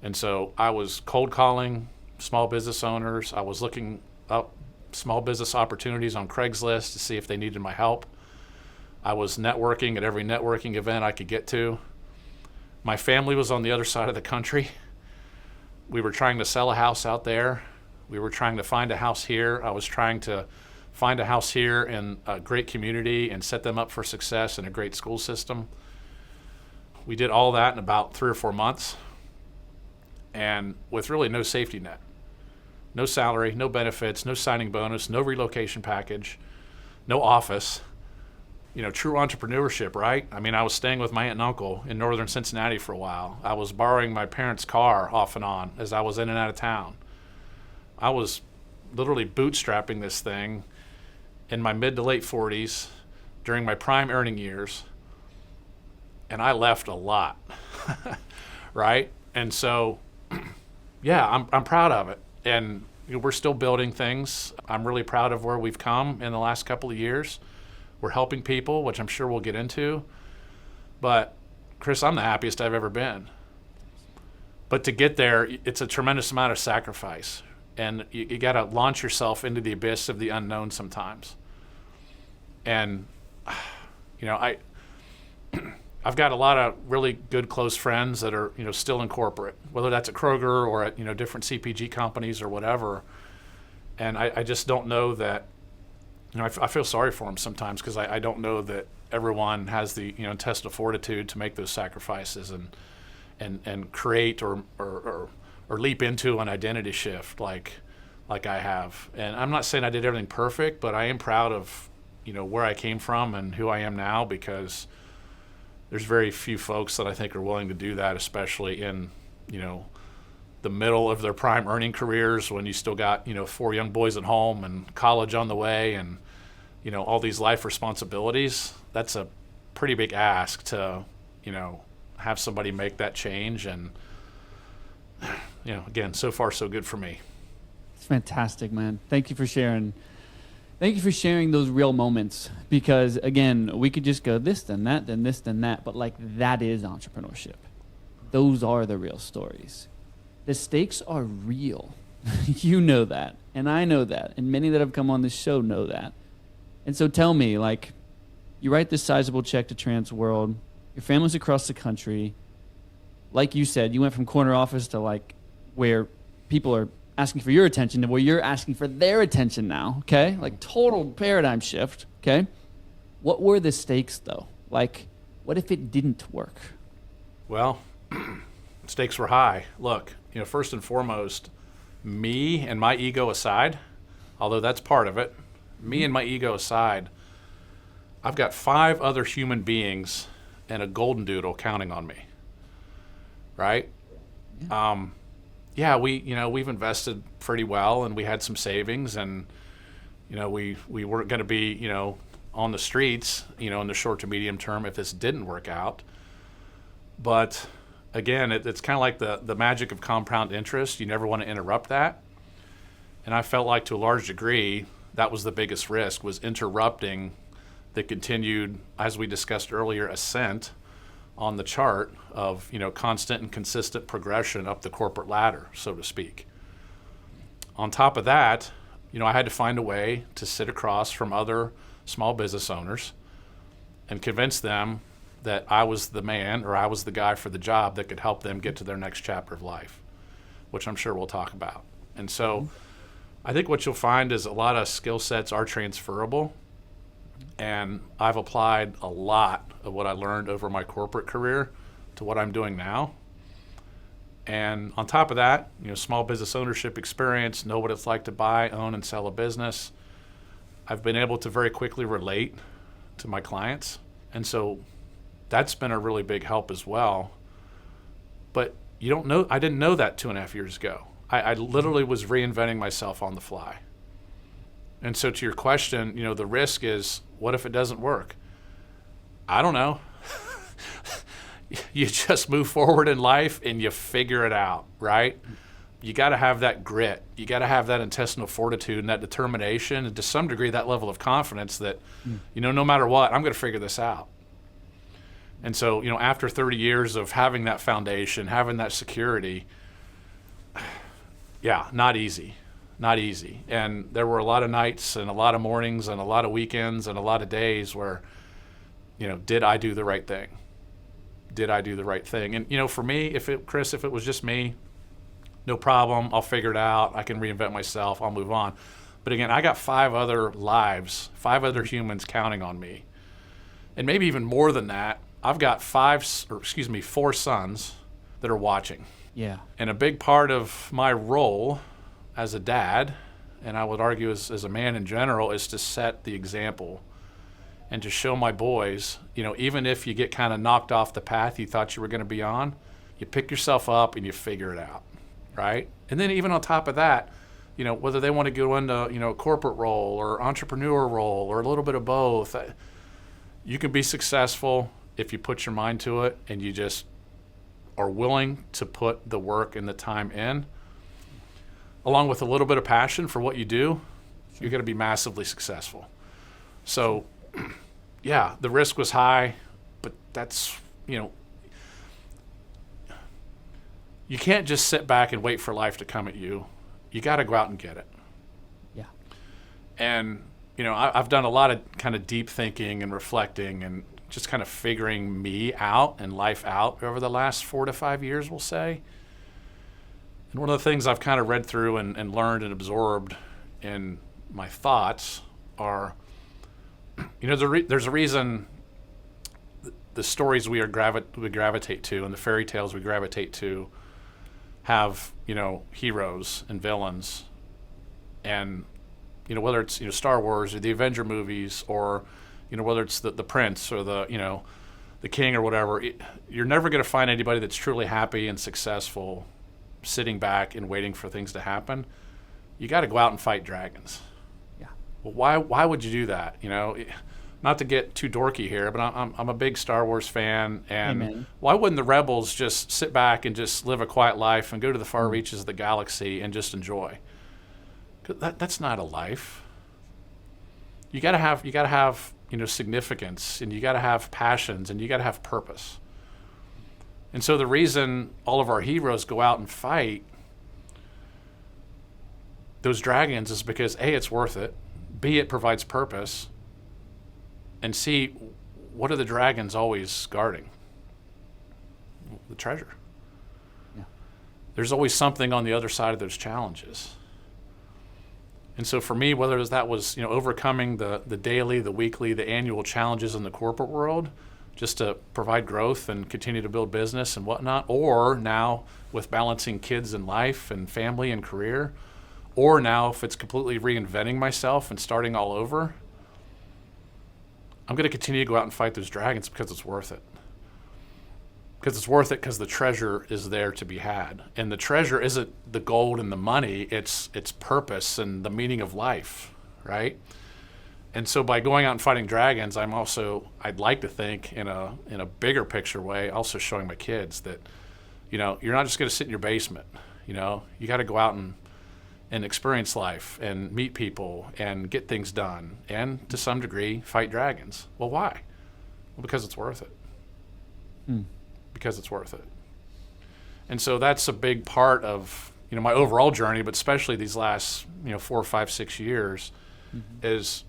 And so I was cold calling small business owners. I was looking up small business opportunities on Craigslist to see if they needed my help. I was networking at every networking event I could get to. My family was on the other side of the country. We were trying to sell a house out there. We were trying to find a house here. I was trying to find a house here in a great community and set them up for success in a great school system. We did all that in about 3 or 4 months, and with really no safety net. No salary, no benefits, no signing bonus, no relocation package, no office. True entrepreneurship, right? I mean, I was staying with my aunt and uncle in northern Cincinnati for a while. I was borrowing my parents' car off and on as I was in and out of town. I was literally bootstrapping this thing in my mid to late 40s during my prime earning years, and I left a lot, right? And so, yeah, I'm proud of it. And we're still building things. I'm really proud of where we've come in the last couple of years. We're helping people, which I'm sure we'll get into. But, Chris, I'm the happiest I've ever been. But to get there, it's a tremendous amount of sacrifice. And you got to launch yourself into the abyss of the unknown sometimes. And, I've got a lot of really good close friends that are, still in corporate, whether that's at Kroger or at, different CPG companies or whatever. And I just don't know that, I feel sorry for them sometimes because I don't know that everyone has the, intestinal fortitude to make those sacrifices and create or leap into an identity shift like I have. And I'm not saying I did everything perfect, but I am proud of, where I came from and who I am now, because there's very few folks that I think are willing to do that, especially in, the middle of their prime earning careers when you still got, 4 young boys at home and college on the way and, all these life responsibilities. That's a pretty big ask to, have somebody make that change. And, again, so far so good for me. It's fantastic, man. Thank you for sharing. Thank you for sharing those real moments, because, again, we could just go this, then that, then this, then that, but, that is entrepreneurship. Those are the real stories. The stakes are real. You know that, and I know that, and many that have come on this show know that. And so tell me, you write this sizable check to Trans World, your family's across the country. Like you said, you went from corner office to, where people are asking for your attention to where you're asking for their attention now, okay? Total paradigm shift, okay? What were the stakes, though? What if it didn't work? Well, stakes were high. Look, first and foremost, me and my ego aside, although that's part of it, me and my ego aside, I've got 5 other human beings and a golden doodle counting on me, right? Yeah, we've invested pretty well, and we had some savings, and we weren't going to be on the streets in the short to medium term if this didn't work out. But again, it's kind of like the magic of compound interest. You never want to interrupt that. And I felt like to a large degree that was the biggest risk, was interrupting the continued, as we discussed earlier, ascent on the chart of constant and consistent progression up the corporate ladder, so to speak. On top of that, I had to find a way to sit across from other small business owners and convince them that I was the man, or I was the guy for the job that could help them get to their next chapter of life, which I'm sure we'll talk about. And so I think what you'll find is a lot of skill sets are transferable, and I've applied a lot of what I learned over my corporate career to what I'm doing now. And on top of that, small business ownership experience, know what it's like to buy, own, and sell a business. I've been able to very quickly relate to my clients. And so that's been a really big help as well. But I didn't know that 2.5 years ago. I literally was reinventing myself on the fly. And so to your question, the risk is, what if it doesn't work? I don't know. You just move forward in life and you figure it out, right? You got to have that grit. You got to have that intestinal fortitude and that determination, and to some degree that level of confidence that, no matter what, I'm going to figure this out. And so, after 30 years of having that foundation, having that security, yeah, not easy. And there were a lot of nights and a lot of mornings and a lot of weekends and a lot of days where, did I do the right thing? Did I do the right thing? And, for me, Chris, if it was just me, no problem. I'll figure it out. I can reinvent myself. I'll move on. But again, I got 5 other lives, 5 other humans counting on me. And maybe even more than that, I've got 4 sons that are watching. Yeah. And a big part of my role as a dad, and I would argue as a man in general, is to set the example and to show my boys, even if you get kind of knocked off the path you thought you were going to be on, you pick yourself up and you figure it out, right? And then even on top of that, whether they want to go into, a corporate role or entrepreneur role or a little bit of both, you can be successful if you put your mind to it and you just are willing to put the work and the time in, along with a little bit of passion for what you do. You're going to be massively successful. So, yeah, the risk was high, but that's, you can't just sit back and wait for life to come at you. You got to go out and get it. Yeah. And, I've done a lot of kind of deep thinking and reflecting and just kind of figuring me out and life out over the last 4 to 5 years, we'll say. And one of the things I've kind of read through and learned and absorbed in my thoughts are, there's a reason the stories we gravitate to and the fairy tales we gravitate to have, heroes and villains. And, whether it's, Star Wars or the Avenger movies or, whether it's the prince or the king or whatever, you're never going to find anybody that's truly happy and successful sitting back and waiting for things to happen. You got to go out and fight dragons. Yeah. Well, why would you do that? Not to get too dorky here, but I'm a big Star Wars fan, and Amen. Why wouldn't the rebels just sit back and just live a quiet life and go to the far reaches of the galaxy and just enjoy? 'Cause that's not a life. You got to have significance, and you got to have passions, and you got to have purpose. And so the reason all of our heroes go out and fight those dragons is because A, it's worth it, B, it provides purpose, and C, what are the dragons always guarding? The treasure. Yeah. There's always something on the other side of those challenges. And so for me, whether that was overcoming the daily, the weekly, the annual challenges in the corporate world, just to provide growth and continue to build business and whatnot, or now with balancing kids and life and family and career, or now if it's completely reinventing myself and starting all over, I'm going to continue to go out and fight those dragons because it's worth it. Because it's worth it because the treasure is there to be had. And the treasure isn't the gold and the money, it's purpose and the meaning of life, right? And so by going out and fighting dragons, I'd like to think in a bigger picture way, also showing my kids that, you're not just going to sit in your basement. You got to go out and experience life and meet people and get things done and to some degree fight dragons. Well, why? Well, because it's worth it. Because it's worth it. And so that's a big part of, my overall journey, but especially these last, 4, 5, 6 years is,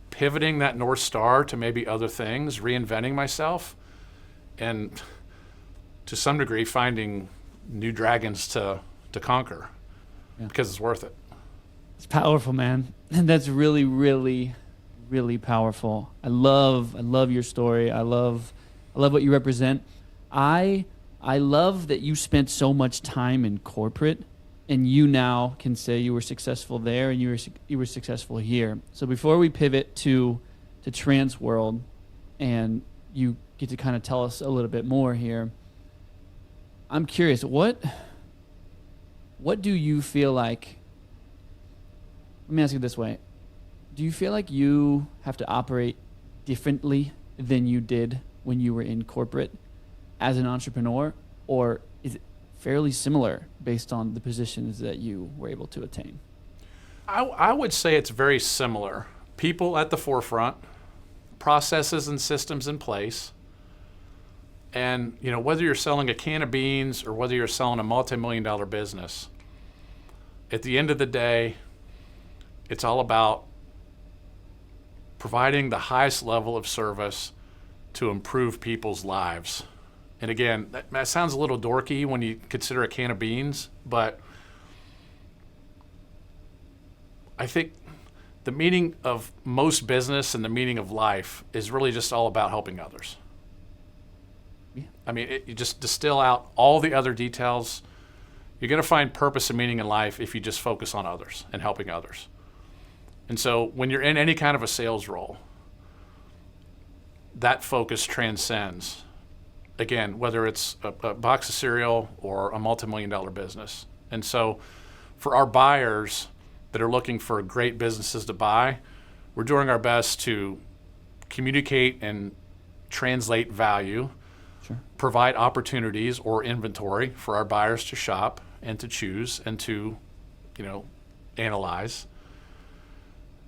pivoting that North Star to maybe other things, reinventing myself, and to some degree finding new dragons to conquer because it's worth it. It's powerful, man. And that's really, really, really powerful. I love your story. I love what you represent. I love that you spent so much time in corporate, and you now can say you were successful there and you were successful here. So before we pivot to Trans World, and you get to kind of tell us a little bit more here, I'm curious, what do you feel like? Let me ask you this way: do you feel like you have to operate differently than you did when you were in corporate as an entrepreneur, or is it fairly similar based on the positions that you were able to attain? I would say it's very similar. People at the forefront, processes and systems in place, and whether you're selling a can of beans or whether you're selling a multi-million-dollar business, at the end of the day, it's all about providing the highest level of service to improve people's lives. And again, that sounds a little dorky when you consider a can of beans, but I think the meaning of most business and the meaning of life is really just all about helping others. Yeah. I mean, you just distill out all the other details. You're going to find purpose and meaning in life if you just focus on others and helping others. And so when you're in any kind of a sales role, that focus transcends, again, whether it's a box of cereal or a multi-million-dollar business. And so for our buyers that are looking for great businesses to buy, we're doing our best to communicate and translate value, Sure. provide opportunities or inventory for our buyers to shop and to choose and to, analyze.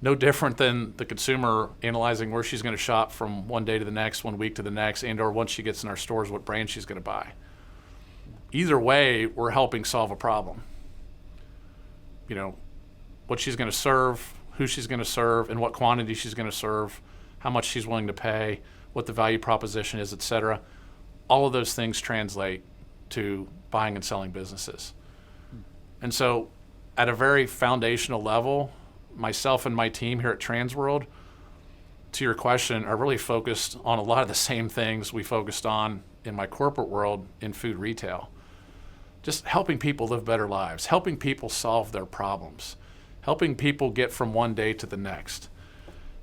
No different than the consumer analyzing where she's going to shop from one day to the next, 1 week to the next, and or once she gets in our stores, what brand she's going to buy. Either way, we're helping solve a problem. What she's going to serve, who she's going to serve, in what quantity she's going to serve, how much she's willing to pay, what the value proposition is, et cetera. All of those things translate to buying and selling businesses. And so at a very foundational level, myself and my team here at Transworld, to your question, are really focused on a lot of the same things we focused on in my corporate world in food retail. Just helping people live better lives, helping people solve their problems, helping people get from one day to the next.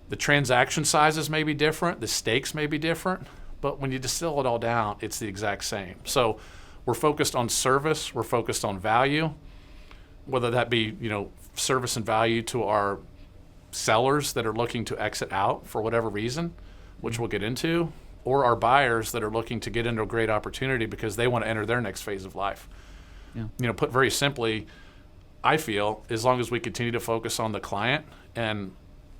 The transaction sizes may be different, the stakes may be different, but when you distill it all down, it's the exact same. So we're focused on service, we're focused on value, whether that be, service and value to our sellers that are looking to exit out for whatever reason, which we'll get into, or our buyers that are looking to get into a great opportunity because they want to enter their next phase of life. Yeah. Put very simply, I feel as long as we continue to focus on the client and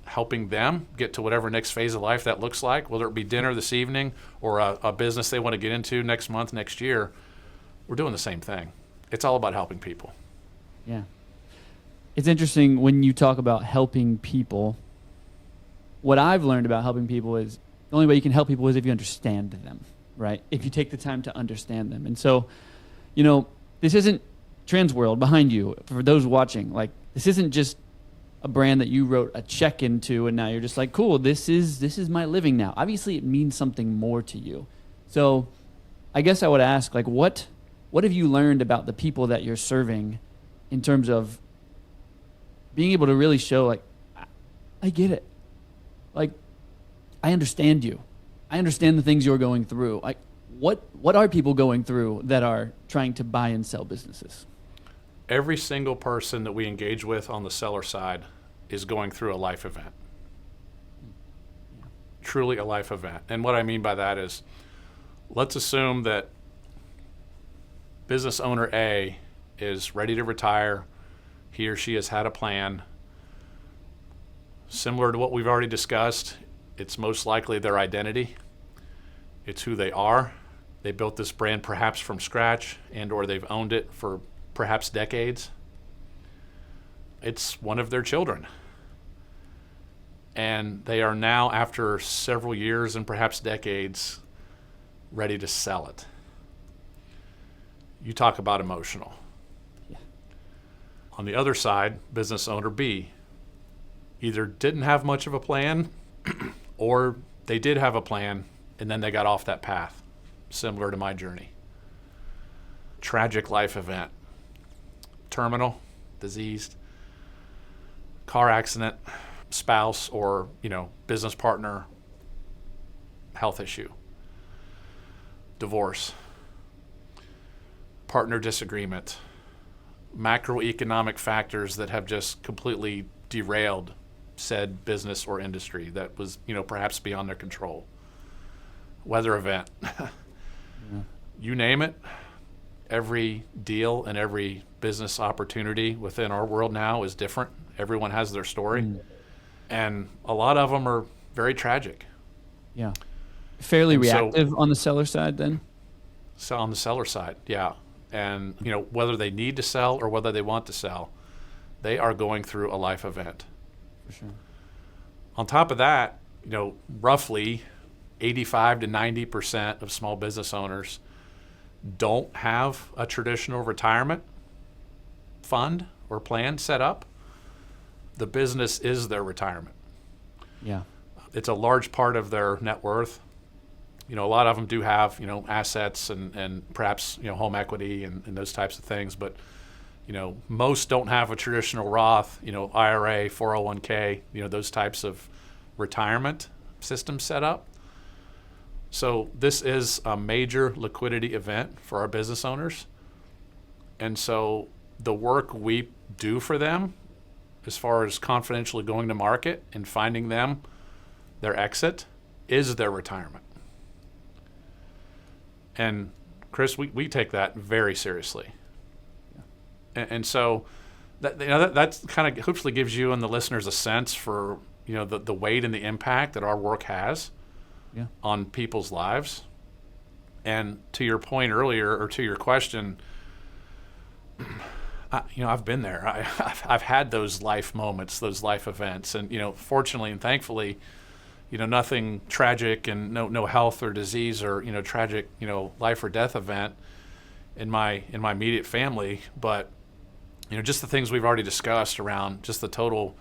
helping them get to whatever next phase of life that looks like, whether it be dinner this evening or a business they want to get into next month, next year, we're doing the same thing. It's all about helping people. Yeah. It's interesting when you talk about helping people. What I've learned about helping people is the only way you can help people is if you understand them, right? If you take the time to understand them. And so, this isn't Transworld behind you. For those watching, this isn't just a brand that you wrote a check into and now you're just like, cool, this is my living now. Obviously, it means something more to you. So I guess I would ask, what have you learned about the people that you're serving in terms of being able to really show, I get it. I understand you. I understand the things you're going through. What are people going through that are trying to buy and sell businesses? Every single person that we engage with on the seller side is going through a life event. Truly a life event. And what I mean by that is, let's assume that business owner A is ready to retire. He or she has had a plan. Similar to what we've already discussed, it's most likely their identity. It's who they are. They built this brand perhaps from scratch, and or they've owned it for perhaps decades. It's one of their children. And they are now, after several years and perhaps decades, ready to sell it. You talk about emotional. Yeah. On the other side, business owner B either didn't have much of a plan or they did have a plan and then they got off that path, similar to my journey. Tragic life event. Terminal, diseased, car accident, spouse or, business partner, health issue, divorce, partner disagreement, macroeconomic factors that have just completely derailed said business or industry that was, perhaps beyond their control. Weather event. You name it. Every deal and every business opportunity within our world now is different. Everyone has their story. And a lot of them are very tragic. Yeah. Fairly reactive on the seller side then? So on the seller side, yeah. And, whether they need to sell or whether they want to sell, they are going through a life event. For sure. On top of that, roughly 85 to 90% of small business owners don't have a traditional retirement fund or plan set up. The business is their retirement. Yeah. It's a large part of their net worth. A lot of them do have, assets and perhaps, home equity and those types of things. But, most don't have a traditional Roth, IRA, 401k, those types of retirement systems set up. So this is a major liquidity event for our business owners. And so the work we do for them, as far as confidentially going to market and finding them their exit, is their retirement. And Chris, we take that very seriously. Yeah. And so that's kind of hopefully gives you and the listeners a sense for the weight and the impact that our work has on people's lives. And to your point earlier, or to your question, I've been there. I've had those life moments, those life events, and fortunately and thankfully, nothing tragic and no health or disease or tragic life or death event in my immediate family. But just the things we've already discussed around just the total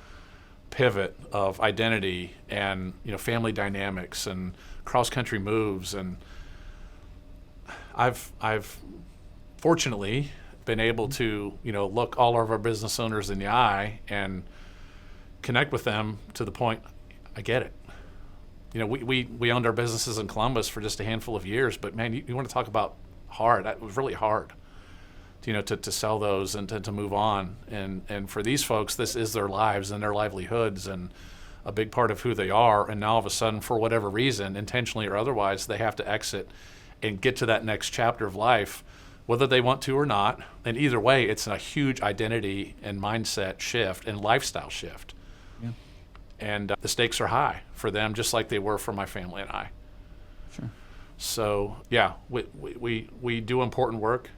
pivot of identity and family dynamics and cross country moves, and I've fortunately been able to look all of our business owners in the eye and connect with them to the point I get it. We owned our businesses in Columbus for just a handful of years, but man, you want to talk about hard. It was really hard to sell those and to move on. And for these folks, this is their lives and their livelihoods and a big part of who they are. And now all of a sudden, for whatever reason, intentionally or otherwise, they have to exit and get to that next chapter of life, whether they want to or not. And either way, it's a huge identity and mindset shift and lifestyle shift. Yeah. And the stakes are high for them, just like they were for my family and I. Sure. So, yeah, we do important work.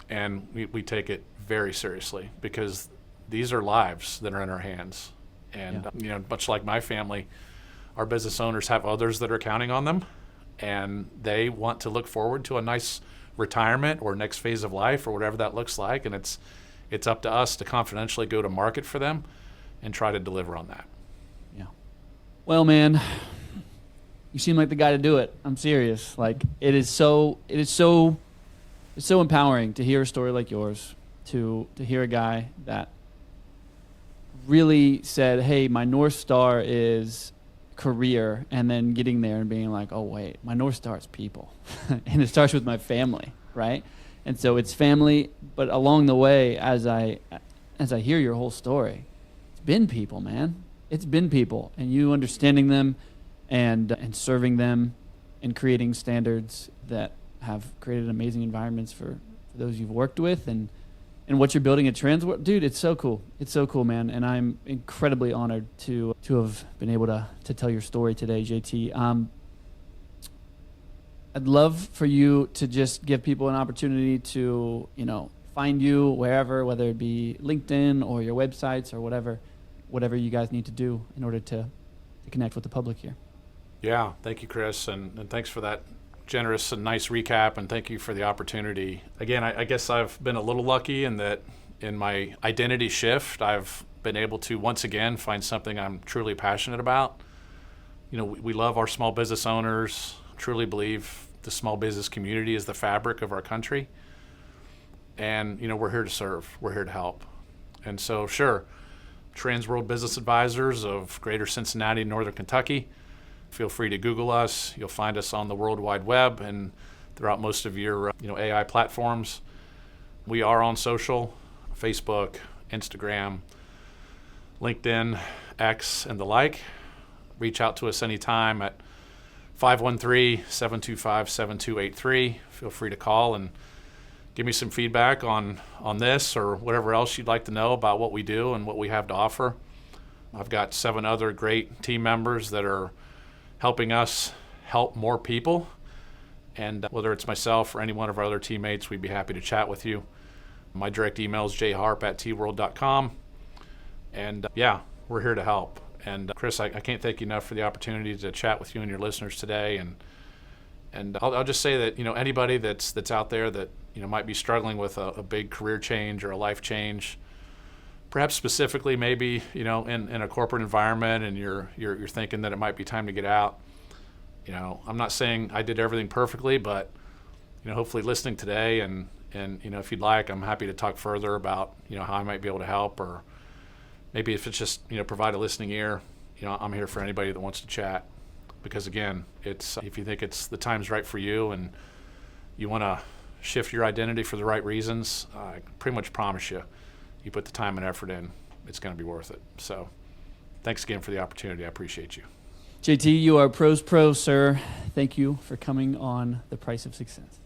And we take it very seriously because these are lives that are in our hands. And, much like my family, our business owners have others that are counting on them, and they want to look forward to a nice retirement or next phase of life or whatever that looks like. And it's up to us to confidentially go to market for them and try to deliver on that. Yeah. Well, man, you seem like the guy to do it. I'm serious. Like, it is so empowering to hear a story like yours, to hear a guy that really said, hey, my North Star is career and then getting there and being like, oh wait, my North Star is people. And it starts with my family, right? And so it's family, but along the way, as I hear your whole story, it's been people, man. It's been people, and you understanding them and serving them and creating standards that have created amazing environments for those you've worked with, and what you're building at Transworld. Dude, it's so cool. It's so cool, man. And I'm incredibly honored to have been able to tell your story today, JT. I'd love for you to just give people an opportunity to, find you wherever, whether it be LinkedIn or your websites or whatever you guys need to do in order to connect with the public here. Yeah, thank you, Chris, and thanks for that generous and nice recap, and thank you for the opportunity. Again, I guess I've been a little lucky in that in my identity shift, I've been able to once again find something I'm truly passionate about. We love our small business owners, truly believe the small business community is the fabric of our country. And, we're here to serve. We're here to help. And so, sure, Transworld Business Advisors of Greater Cincinnati, Northern Kentucky. Feel free to Google us. You'll find us on the World Wide Web and throughout most of your AI platforms. We are on social, Facebook, Instagram, LinkedIn, X, and the like. Reach out to us anytime at 513-725-7283. Feel free to call and give me some feedback on this or whatever else you'd like to know about what we do and what we have to offer. I've got 7 other great team members that are helping us help more people. And whether it's myself or any one of our other teammates, we'd be happy to chat with you. My direct email is jharp@tworld.com. And we're here to help. And Chris, I can't thank you enough for the opportunity to chat with you and your listeners today. And I'll just say that anybody that's out there that might be struggling with a big career change or a life change, perhaps specifically maybe in a corporate environment, and you're thinking that it might be time to get out. I'm not saying I did everything perfectly, but hopefully listening today and if you'd like, I'm happy to talk further about how I might be able to help, or maybe if it's just provide a listening ear. I'm here for anybody that wants to chat, because again, it's if you think it's the time's right for you and you want to shift your identity for the right reasons, I pretty much promise you put the time and effort in, it's going to be worth it. So thanks again for the opportunity. I appreciate you. JT, you are pros pro, sir. Thank you for coming on The Price of Success.